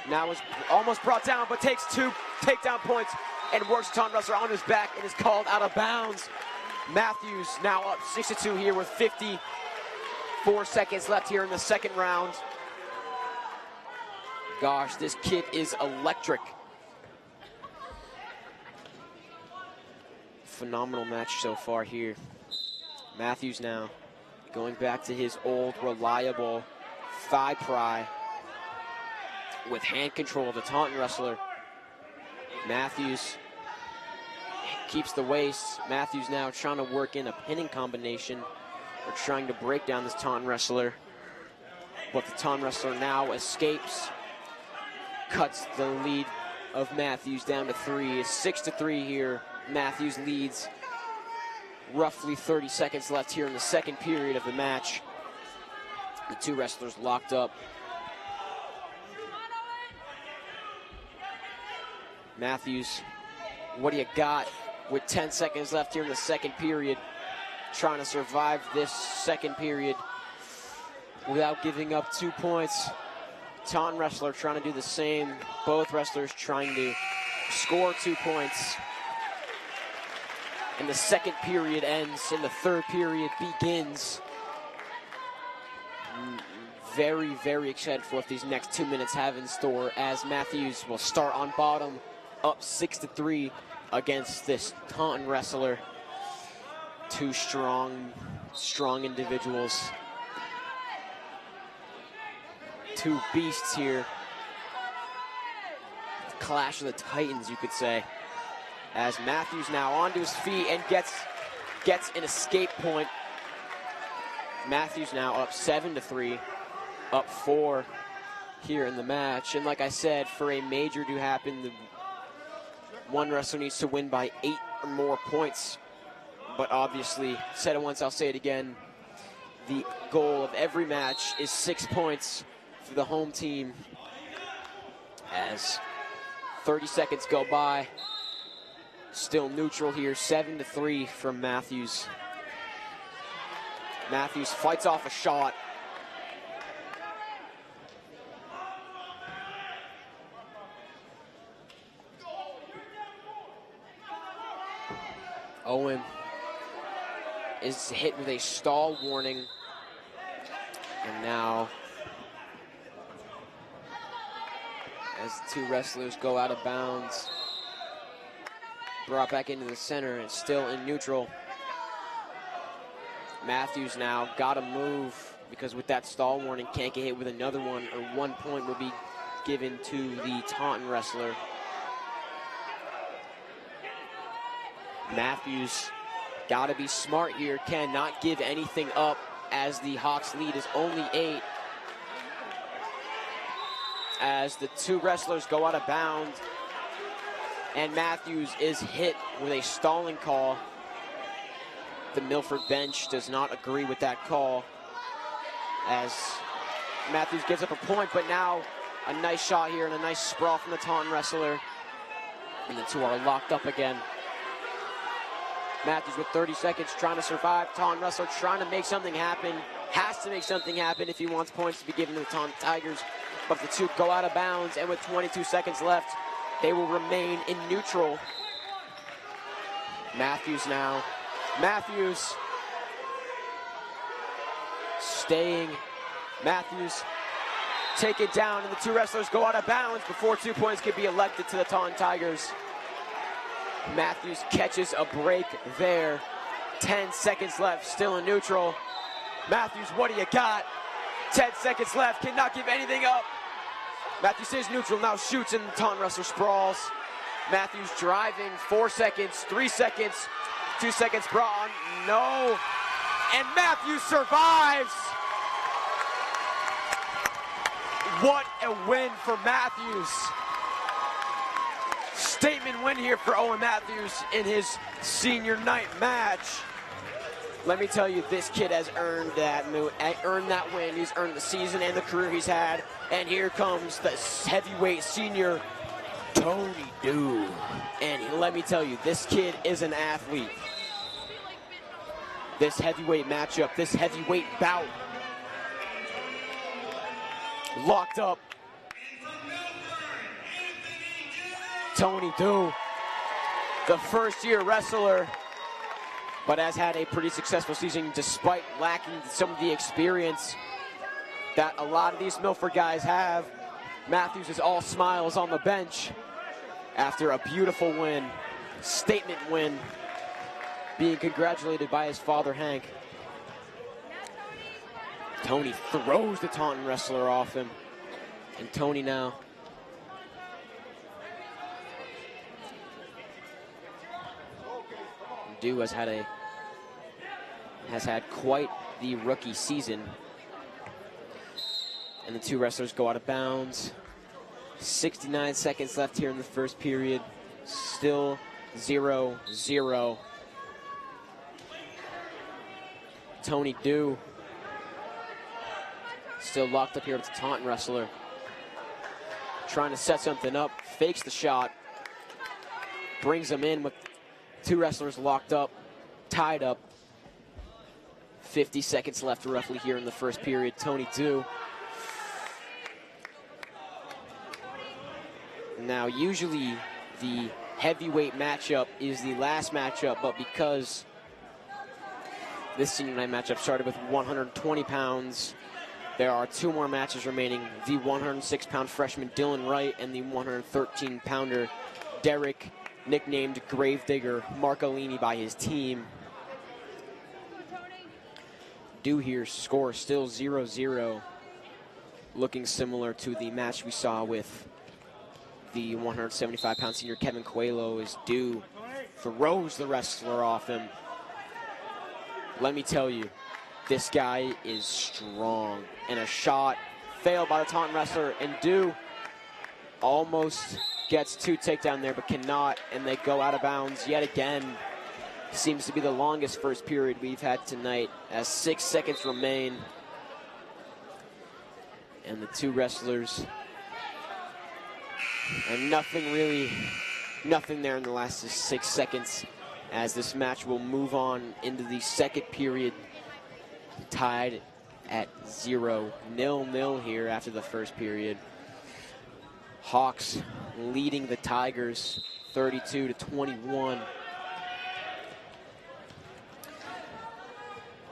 Now is almost brought down, but takes 2 takedown points and works Taunton wrestler on his back and is called out of bounds. Matthews now up 6-2 here with 54 seconds left here in the second round. Gosh, this kid is electric. Phenomenal match so far here. Matthews now going back to his old reliable thigh pry with hand control of the Taunton wrestler. Matthews keeps the waist. Matthews now trying to work in a pinning combination or trying to break down this Taunton wrestler. But the Taunton wrestler now escapes, cuts the lead of Matthews down to 3. It's 6-3 here. Matthews leads. Roughly 30 seconds left here in the second period of the match. The two wrestlers locked up. Matthews, what do you got with 10 seconds left here in the second period? Trying to survive this second period without giving up 2 points. Taunton wrestler trying to do the same. Both wrestlers trying to score 2 points. And the second period ends and the third period begins. Very, very excited for what these next 2 minutes have in store, as Matthews will start on bottom, up 6-3 against this Taunton wrestler. Two strong individuals. Two beasts here. Clash of the Titans, you could say. As Matthews now onto his feet and gets an escape point. Matthews now up 7-3, up 4 here in the match. And like I said, for a major to happen, the one wrestler needs to win by 8 or more points. But obviously, said it once, I'll say it again, the goal of every match is 6 points for the home team. As 30 seconds go by, still neutral here, 7-3 from Matthews. Matthews fights off a shot. Owen is hit with a stall warning. And now, as the two wrestlers go out of bounds, brought back into the center and still in neutral. Matthews now got to move, because with that stall warning, can't get hit with another one, or 1 point will be given to the Taunton wrestler. Matthews got to be smart here, cannot give anything up. as the Hawks lead is only 8. As the 2 wrestlers go out of bounds, and Matthews is hit with a stalling call. The Milford bench does not agree with that call, as Matthews gives up a point, but now a nice shot here and a nice sprawl from the Taunton wrestler. And the 2 are locked up again. Matthews with 30 seconds trying to survive. Taunton wrestler trying to make something happen. Has to make something happen if he wants points to be given to the Taunton Tigers. But the 2 go out of bounds, and with 22 seconds left, they will remain in neutral. Matthews now. Matthews staying. Matthews take it down, and the 2 wrestlers go out of bounds before 2 points can be elected to the Taunton Tigers. Matthews catches a break there. 10 seconds left, still in neutral. Matthews, what do you got? 10 seconds left, cannot give anything up. Matthews stays neutral, now shoots, and the Taunton wrestler sprawls. Matthews driving, 4 seconds, 3 seconds, 2 seconds brought on, no. And Matthews survives. What a win for Matthews. Statement win here for Owen Matthews in his senior night match. Let me tell you, this kid has earned that win. He's earned the season and the career he's had. And here comes the heavyweight senior, Tony Dew. And let me tell you, this kid is an athlete. This heavyweight matchup, this heavyweight bout, locked up. Tony Dew, the first-year wrestler, but has had a pretty successful season despite lacking some of the experience that a lot of these Milford guys have. Matthews is all smiles on the bench after a beautiful win, statement win, being congratulated by his father, Hank. Tony throws the Taunton wrestler off him, and Tony now Dew has had quite the rookie season. And the 2 wrestlers go out of bounds. 69 seconds left here in the first period. Still 0-0. Tony Dew still locked up here with the Taunton wrestler. Trying to set something up, fakes the shot, brings him in with 2 wrestlers locked up, tied up. 50 seconds left roughly here in the first period. Tony Dew. Now, usually the heavyweight matchup is the last matchup, but because this senior night matchup started with 120 pounds, there are 2 more matches remaining. The 106-pound freshman Dylan Wright and the 113-pounder Derek, nicknamed Gravedigger Marcolini by his team. Dew here, score still 0-0. Looking similar to the match we saw with the 175-pound senior Kevin Coelho, as Dew throws the wrestler off him. Let me tell you, this guy is strong. And a shot failed by the Taunton wrestler, and Dew almost gets 2 takedown there, but cannot, and they go out of bounds yet again. Seems to be the longest first period we've had tonight, as 6 seconds remain. And the 2 wrestlers, and nothing there in the last 6 seconds, as this match will move on into the second period, tied at 0-0 here after the first period. Hawks leading the Tigers 32-21.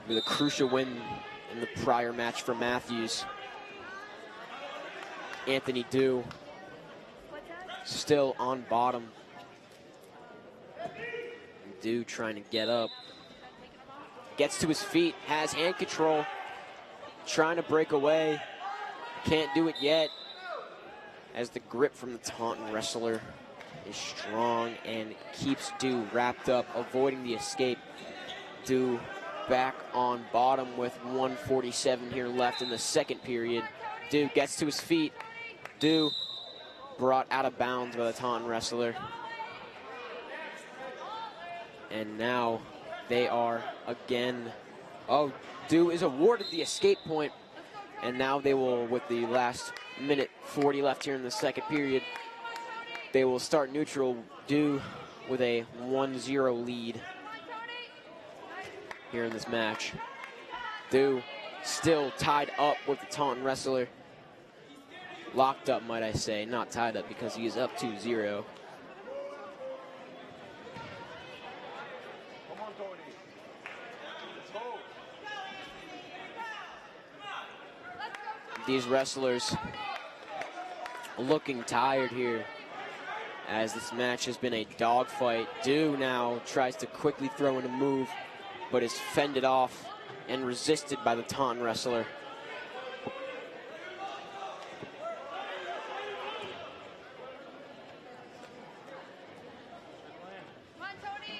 With a crucial win in the prior match for Matthews. Anthony Dew still on bottom. Dew trying to get up. Gets to his feet, has hand control, trying to break away. Can't do it yet, as the grip from the Taunton wrestler is strong and keeps Dew wrapped up, avoiding the escape. Dew back on bottom with 1:47 here left in the second period. Du gets to his feet. Du brought out of bounds by the Taunton wrestler. And now they are again, oh, Du is awarded the escape point. And now they will, with the last minute 40 left here in the second period, they will start neutral. Du with a 1-0 lead here in this match. Du still tied up with the Taunton wrestler. Locked up, might I say, not tied up because he is up 2-0. These wrestlers looking tired here as this match has been a dogfight. Du now tries to quickly throw in a move, but is fended off and resisted by the Taunton wrestler.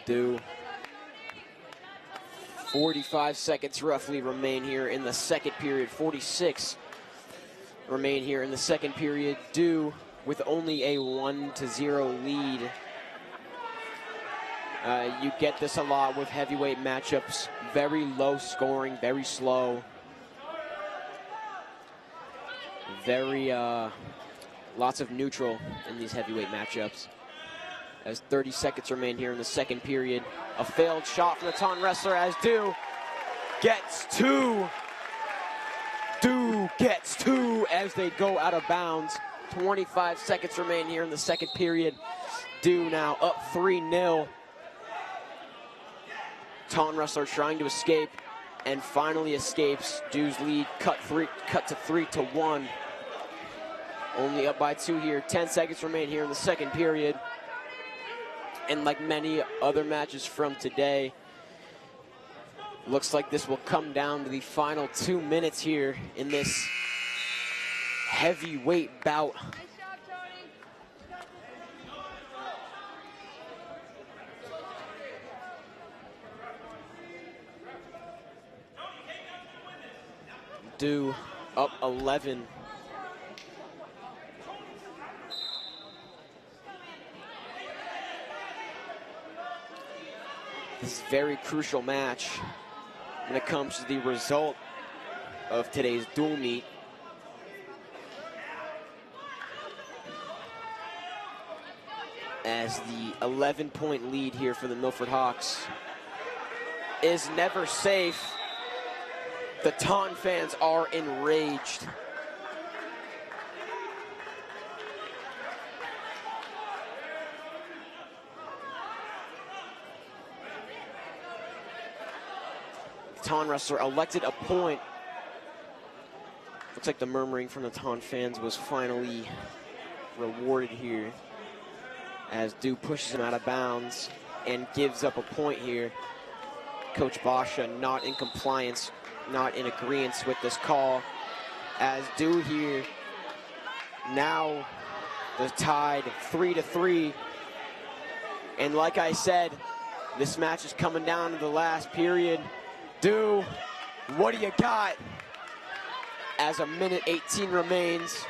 Du. 45 seconds roughly remain here in the second period. 46 remain here in the second period. Du with only a 1-0 lead. You get this a lot with heavyweight matchups. Very low scoring, very slow. Very, lots of neutral in these heavyweight matchups. As 30 seconds remain here in the second period. A failed shot from the Taunton wrestler as Du gets two. Du gets two as they go out of bounds. 25 seconds remain here in the second period. Du now up 3-0. Taunton wrestler trying to escape and finally escapes. Du's lead cut to 3-1. Only up by 2 here. 10 seconds remain here in the second period. And like many other matches from today, looks like this will come down to the final 2 minutes here in this heavyweight bout. Du up 11. This is a very crucial match when it comes to the result of today's dual meet. As the 11-point lead here for the Milford Hawks is never safe. The Taunton fans are enraged. Taunton wrestler elected a point. Looks like the murmuring from the Taunton fans was finally rewarded here as Du pushes him out of bounds and gives up a point here. Coach Basha not in compliance, not in agreement with this call, as Du here now the tied 3-3. And like I said, this match is coming down to the last period. Du, what do you got? As a minute 18 remains,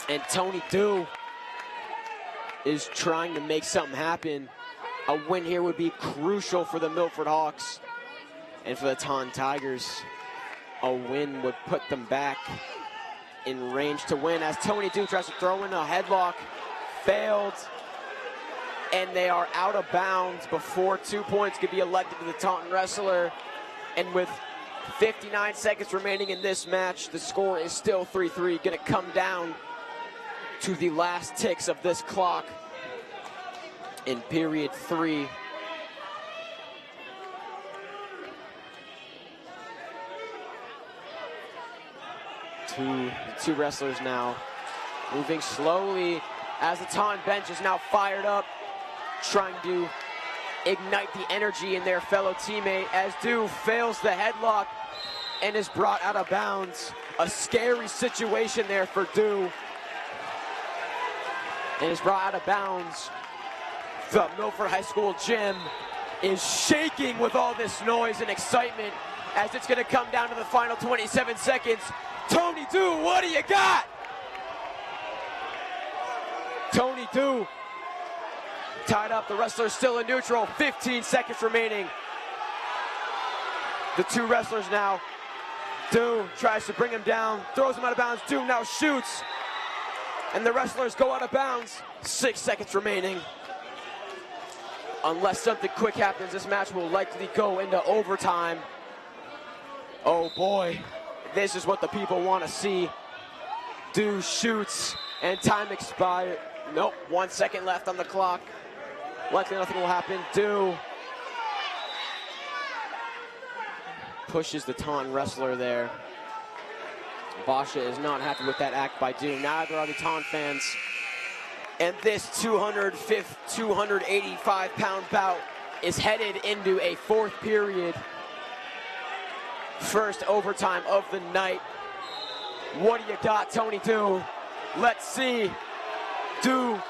and Tony Du is trying to make something happen. A win here would be crucial for the Milford Hawks and for the Taunton Tigers. A win would put them back in range to win as Tony Du tries to throw in a headlock, failed, and they are out of bounds before 2 points could be elected to the Taunton wrestler. And with 59 seconds remaining in this match, the score is still 3-3. Gonna come down to the last ticks of this clock in period 3. The two wrestlers now moving slowly as the Taunton bench is now fired up, trying to ignite the energy in their fellow teammate as Du fails the headlock and is brought out of bounds. A scary situation there for Du. And is brought out of bounds. The Milford High School gym is shaking with all this noise and excitement as it's going to come down to the final 27 seconds. Tony Do, what do you got? Tony Do tied up. The wrestler's still in neutral. 15 seconds remaining. The two wrestlers now. Do tries to bring him down, throws him out of bounds. Do now shoots, and the wrestlers go out of bounds. 6 seconds remaining. Unless something quick happens, this match will likely go into overtime. Oh boy, this is what the people want to see. Do shoots, and time expired. Nope, 1 second left on the clock. Likely nothing will happen. Do pushes the Taunton wrestler there. Basha is not happy with that act by Do. Neither are the Taunton fans. And this 285-pound bout is headed into a fourth period. First overtime of the night. What do you got, Tony Do? Let's see. Do.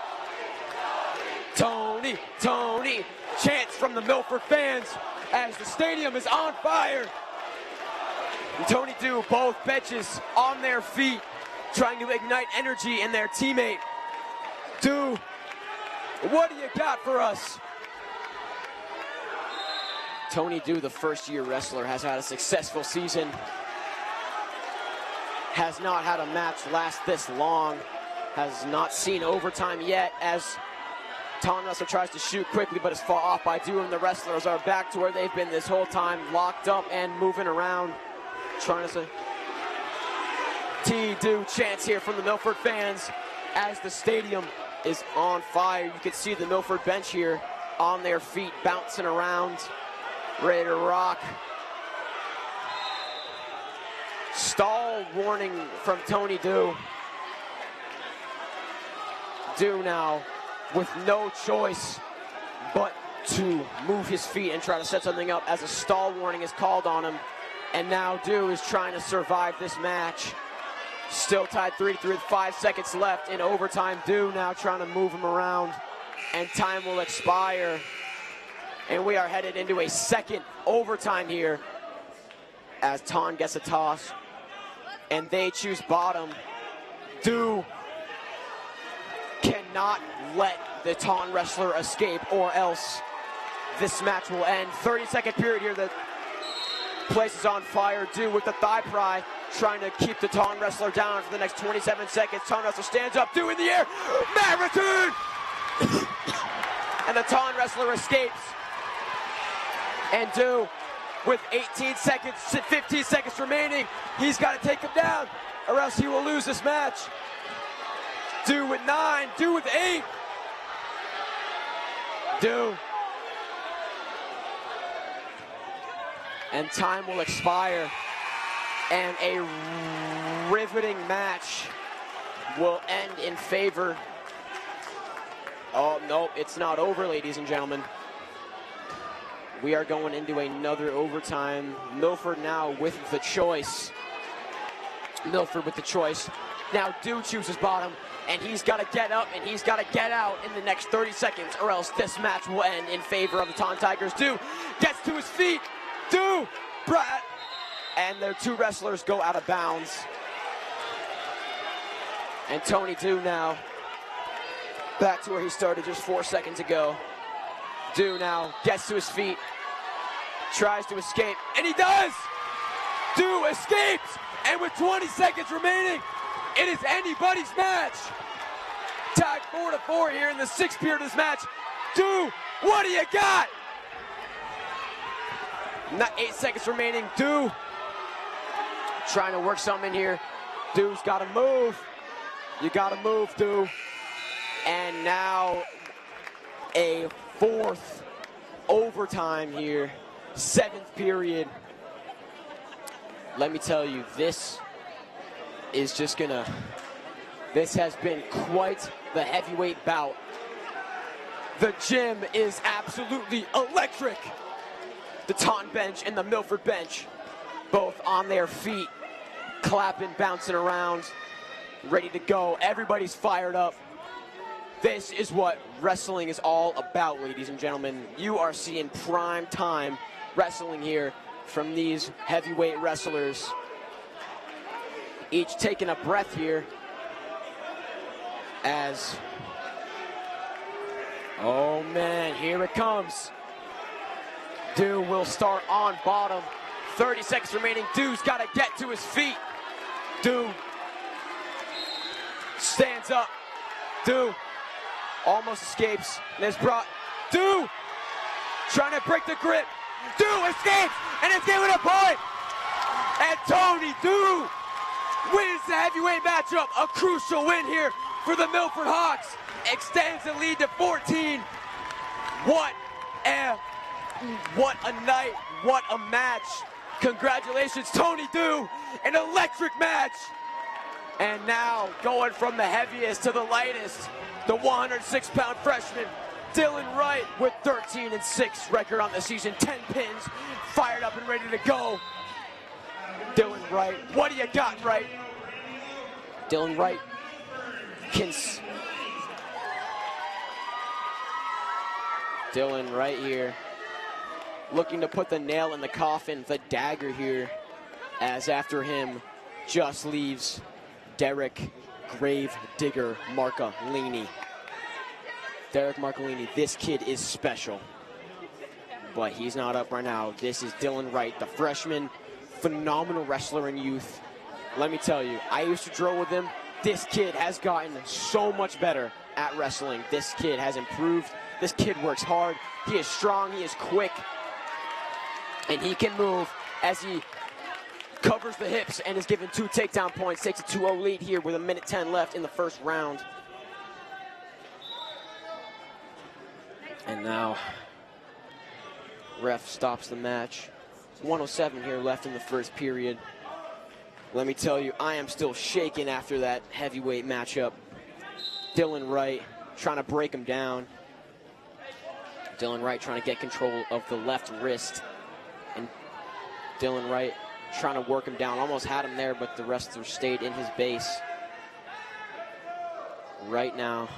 Tony, Tony. Chants from the Milford fans as the stadium is on fire. And Tony Do, both benches on their feet, trying to ignite energy in their teammate. Do, what do you got for us? Tony Do, the first-year wrestler, has had a successful season. Has not had a match last this long. Has not seen overtime yet as Taunton wrestler tries to shoot quickly, but is fought off by Do, and the wrestlers are back to where they've been this whole time, locked up and moving around. Trying to say, T-Do chants here from the Milford fans as the stadium is on fire. You can see the Milford bench here on their feet, bouncing around, ready to rock. Stall warning from Tony Do. Do now with no choice but to move his feet and try to set something up as a stall warning is called on him. And now Do is trying to survive this match. Still tied 3-3 with 5 seconds left in overtime. Do now trying to move him around, and time will expire. And we are headed into a second overtime here as Taunton gets a toss, and they choose bottom. Do cannot let the Taunton wrestler escape, or else this match will end. 30-second period here. The place is on fire. Do with the thigh pry, trying to keep the Taunton wrestler down for the next 27 seconds. Taunton wrestler stands up. Do in the air. Marathon! And the Taunton wrestler escapes. And Do, with 18 seconds, 15 seconds remaining, he's got to take him down, or else he will lose this match. Do with 9. Do with 8. Do. And time will expire, and a riveting match will end in favor. Oh, no, it's not over, ladies and gentlemen. We are going into another overtime. Milford now with the choice. Milford with the choice. Now Do chooses bottom, and he's got to get up and he's got to get out in the next 30 seconds, or else this match will end in favor of the Taunton Tigers. Do gets to his feet. Do, Brad, and their two wrestlers go out of bounds. And Tony Do now back to where he started just 4 seconds ago. Do now gets to his feet, tries to escape, and he does! Do escapes, and with 20 seconds remaining, it is anybody's match. Tied 4-4 here in the 6th period of this match. Do, what do you got? Not 8 seconds remaining. Do trying to work something in here. Do's got to move. You got to move, Do. And now a 4th overtime here. 7th period. Let me tell you, this is just gonna, this has been quite the heavyweight bout. The gym is absolutely electric. The Taunton bench and the Milford bench, both on their feet, clapping, bouncing around, ready to go. Everybody's fired up. This is what wrestling is all about, ladies and gentlemen. You are seeing prime time wrestling here from these heavyweight wrestlers. Each taking a breath here as, oh man, here it comes. Dew will start on bottom. 30 seconds remaining. Dew's got to get to his feet. Dew stands up. Dew almost escapes. And is brought. Dew trying to break the grip. Dew escapes and is given a point. And Tony Dew wins the heavyweight matchup. A crucial win here for the Milford Hawks. Extends the lead to 14. What a night. What a match. Congratulations, Tony Dew. An electric match. And now going from the heaviest to the lightest, the 106-pound freshman, Dylan Wright, with 13-6 record on the season, 10 pins, fired up and ready to go. Dylan Wright, what do you got, Wright? Dylan Wright Dylan Wright here, looking to put the nail in the coffin, the dagger here, as after him just leaves Derek Gravedigger Marcolini. Derek Marcolini, this kid is special, but he's not up right now. This is Dylan Wright, the freshman, phenomenal wrestler in youth. Let me tell you, I used to drill with him. This kid has gotten so much better at wrestling. This kid has improved. This kid works hard. He is strong, he is quick, and he can move as he covers the hips and is given 2 takedown points. Takes a 2-0 lead here with 1:10 left in the first round. And now, ref stops the match. 1:07 here left in the first period. Let me tell you, I am still shaking after that heavyweight matchup. Dylan Wright trying to break him down. Dylan Wright trying to get control of the left wrist. And Dylan Wright trying to work him down. Almost had him there, but the wrestler stayed in his base. Right now,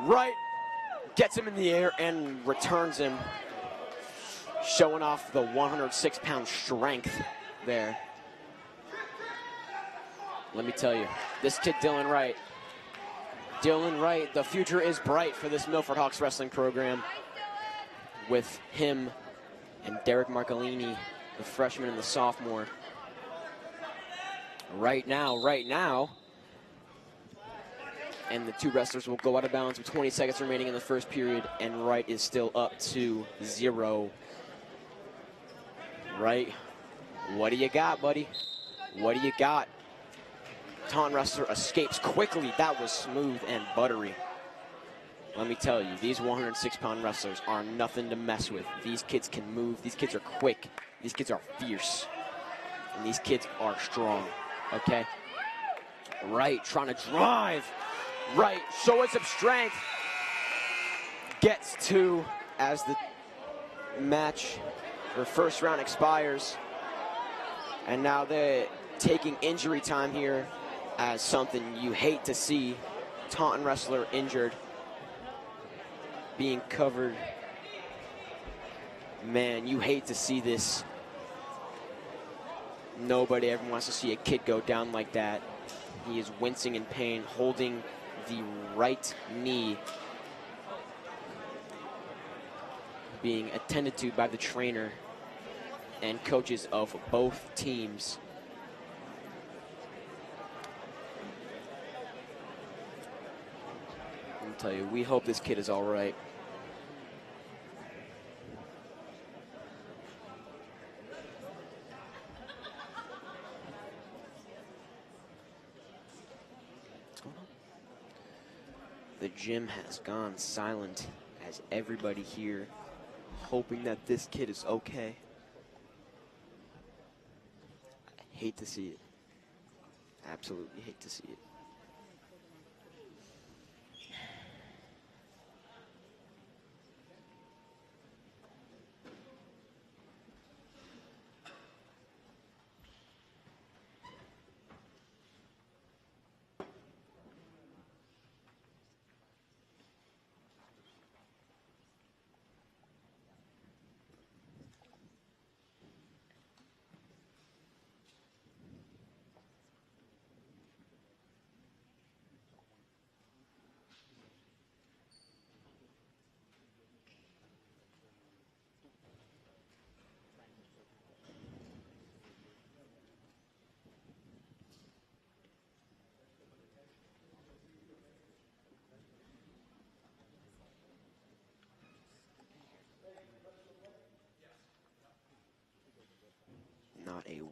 Wright gets him in the air and returns him, showing off the 106-pound strength there. Let me tell you, this kid Dylan Wright, the future is bright for this Milford Hawks wrestling program with him and Derek Marcolini, the freshman and the sophomore. Right now, and the two wrestlers will go out of bounds with 20 seconds remaining in the first period, and Wright is still up to 0. Wright, what do you got, buddy? What do you got? Taunton wrestler escapes quickly. That was smooth and buttery. Let me tell you, these 106-pound wrestlers are nothing to mess with. These kids can move. These kids are quick. These kids are fierce. And these kids are strong, okay? Wright trying to drive. Wright showing some strength. Gets 2 as the match, the first round expires. And now they're taking injury time here as something you hate to see. Taunton wrestler injured, being covered. Man, you hate to see this. Nobody ever wants to see a kid go down like that. He is wincing in pain, holding the right knee, being attended to by the trainer and coaches of both teams. I'll tell you, we hope this kid is all right. The gym has gone silent as everybody here hoping that this kid is okay. I hate to see it. Absolutely hate to see it.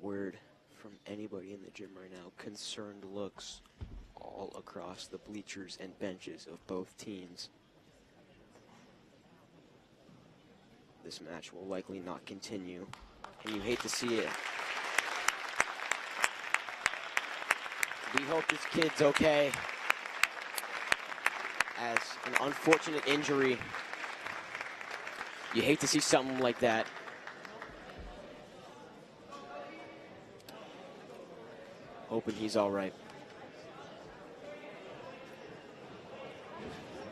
word from anybody in the gym right now. Concerned looks all across the bleachers and benches of both teams. This match will likely not continue, and you hate to see it. We hope this kid's okay, as an unfortunate injury. You hate to see something like that. Hoping he's all right.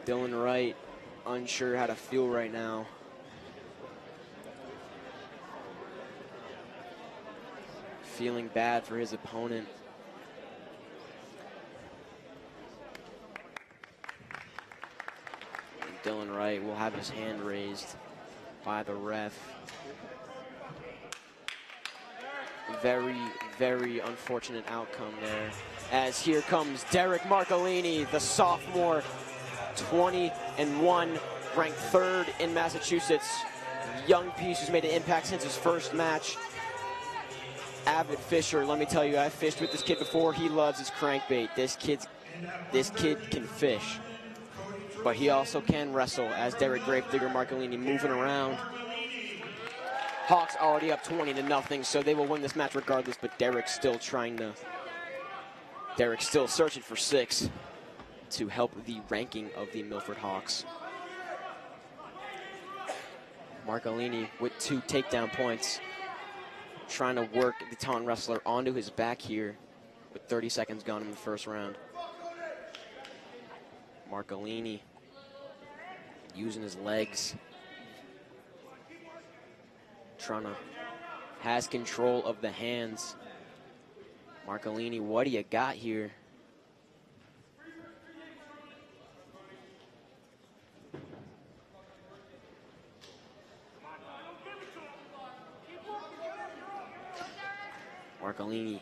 Dylan Wright, unsure how to feel right now. Feeling bad for his opponent. And Dylan Wright will have his hand raised by the ref. Very, very unfortunate outcome there. As here comes Derek Marcolini, the sophomore, 20-1, ranked 3rd in Massachusetts. Young piece who's made an impact since his first match. Avid fisher, let me tell you, I've fished with this kid before. He loves his crankbait. This kid can fish, but he also can wrestle. As Derek Gravedigger Marcolini moving around. Hawks already up 20-0, so they will win this match regardless, but Derek's still searching for 6 to help the ranking of the Milford Hawks. Marcolini with 2 takedown points, trying to work the Taunton wrestler onto his back here with 30 seconds gone in the first round. Marcolini using his legs, has control of the hands. Marcolini, what do you got here? Marcolini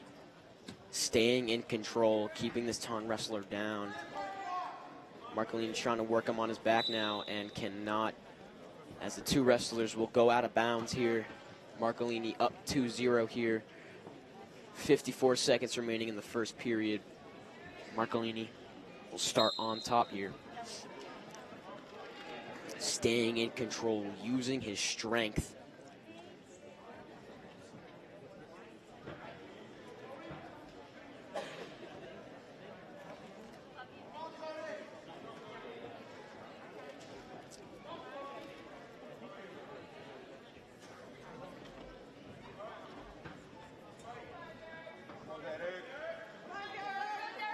staying in control, keeping this Taunton wrestler down. Marcolini trying to work him on his back now and cannot, as the 2 wrestlers will go out of bounds here. Marcolini up 2-0 here. 54 seconds remaining in the first period. Marcolini will start on top here. Staying in control, using his strength.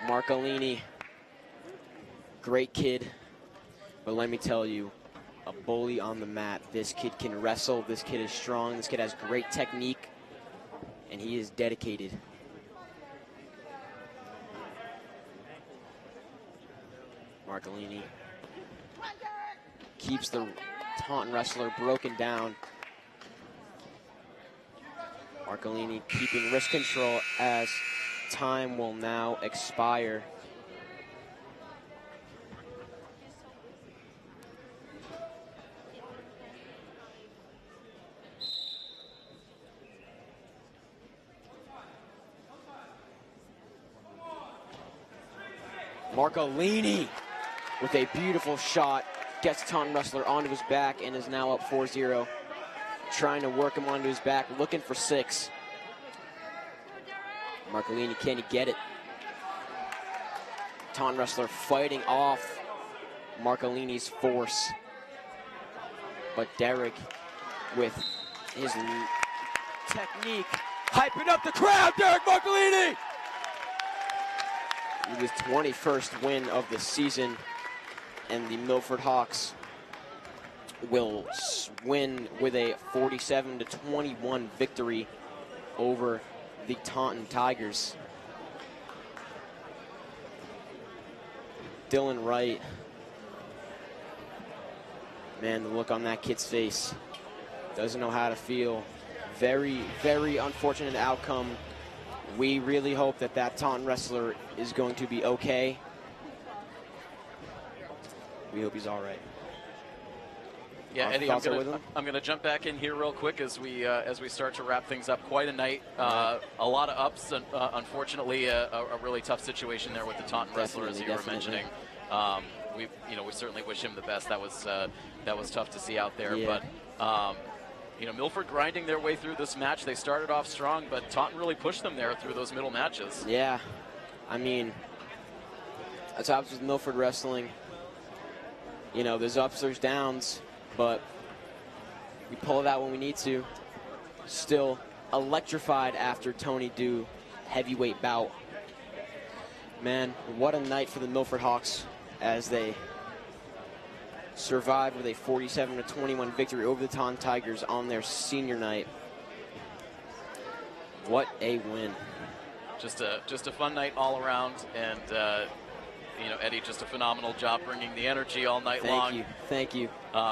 Marcolini, great kid, but let me tell you, a bully on the mat. This kid can wrestle, this kid is strong, this kid has great technique, and he is dedicated. Marcolini keeps the Taunton wrestler broken down. Marcolini keeping wrist control as time will now expire. Marcolini with a beautiful shot, gets Taunton wrestler onto his back and is now up 4-0. Trying to work him onto his back, looking for 6. Marcolini, can he get it? Taunton wrestler fighting off Marcolini's force. But Derek, with his technique, hyping up the crowd, Derek Marcolini! With his 21st win of the season, and the Milford Hawks will win with a 47-21 victory over the Taunton Tigers. Dylan Wright, man, the look on that kid's face, doesn't know how to feel. Very, very unfortunate outcome. We really hope that that Taunton wrestler is going to be okay. We hope he's all right. Yeah, Eddie, thoughts are with him. I'm gonna jump back in here real quick as we start to wrap things up. Quite a night, a lot of ups, and unfortunately, a really tough situation there with the Taunton wrestler, as you were mentioning. We certainly wish him the best. That was tough to see out there, Yeah. but. Milford grinding their way through this match. They started off strong, but Taunton really pushed them there through those middle matches. Yeah, I mean, that's what happens with Milford wrestling. There's ups, there's downs, but we pull it out when we need to. Still electrified after Tony Do heavyweight bout. Man, what a night for the Milford Hawks as they survived with a 47-21 victory over the Taunton Tigers on their senior night. What a win. Just a fun night all around, and Eddie, just a phenomenal job bringing the energy all night long. Thank you.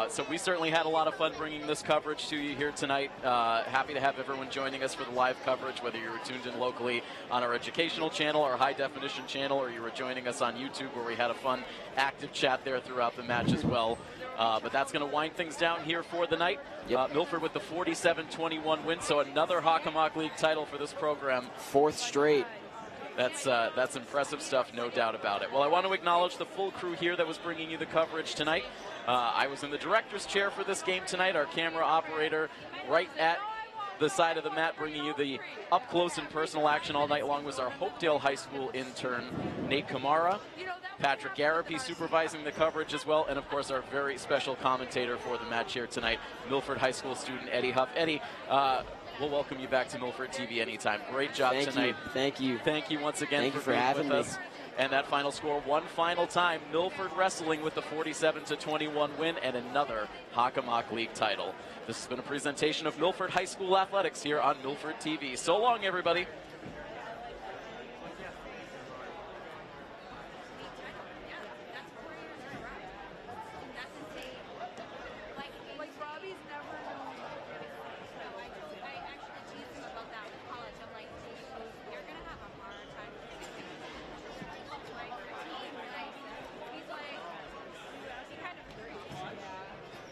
So we certainly had a lot of fun bringing this coverage to you here tonight. Happy to have everyone joining us for the live coverage, whether you were tuned in locally on our educational channel, our high-definition channel, or you were joining us on YouTube, where we had a fun, active chat there throughout the match as well. But that's going to wind things down here for the night. Yep. Milford with the 47-21 win, so another Hockomock League title for this program. 4th straight. That's impressive stuff, no doubt about it. Well, I want to acknowledge the full crew here that was bringing you the coverage tonight. I was in the director's chair for this game tonight, our camera operator right at the side of the mat, bringing you the up-close and personal action all night long was our Hopedale High School intern, Nate Kamara. Patrick Garapi supervising the coverage as well, and of course our very special commentator for the match here tonight, Milford High School student Eddie Huff. Eddie, we'll welcome you back to Milford TV anytime. Great job tonight. Thank you. Thank you once again for being having with me. us. And that final score, one final time, Milford wrestling with the 47-21 win and another Hockomock League title. This has been a presentation of Milford High School Athletics here on Milford TV. So long, everybody.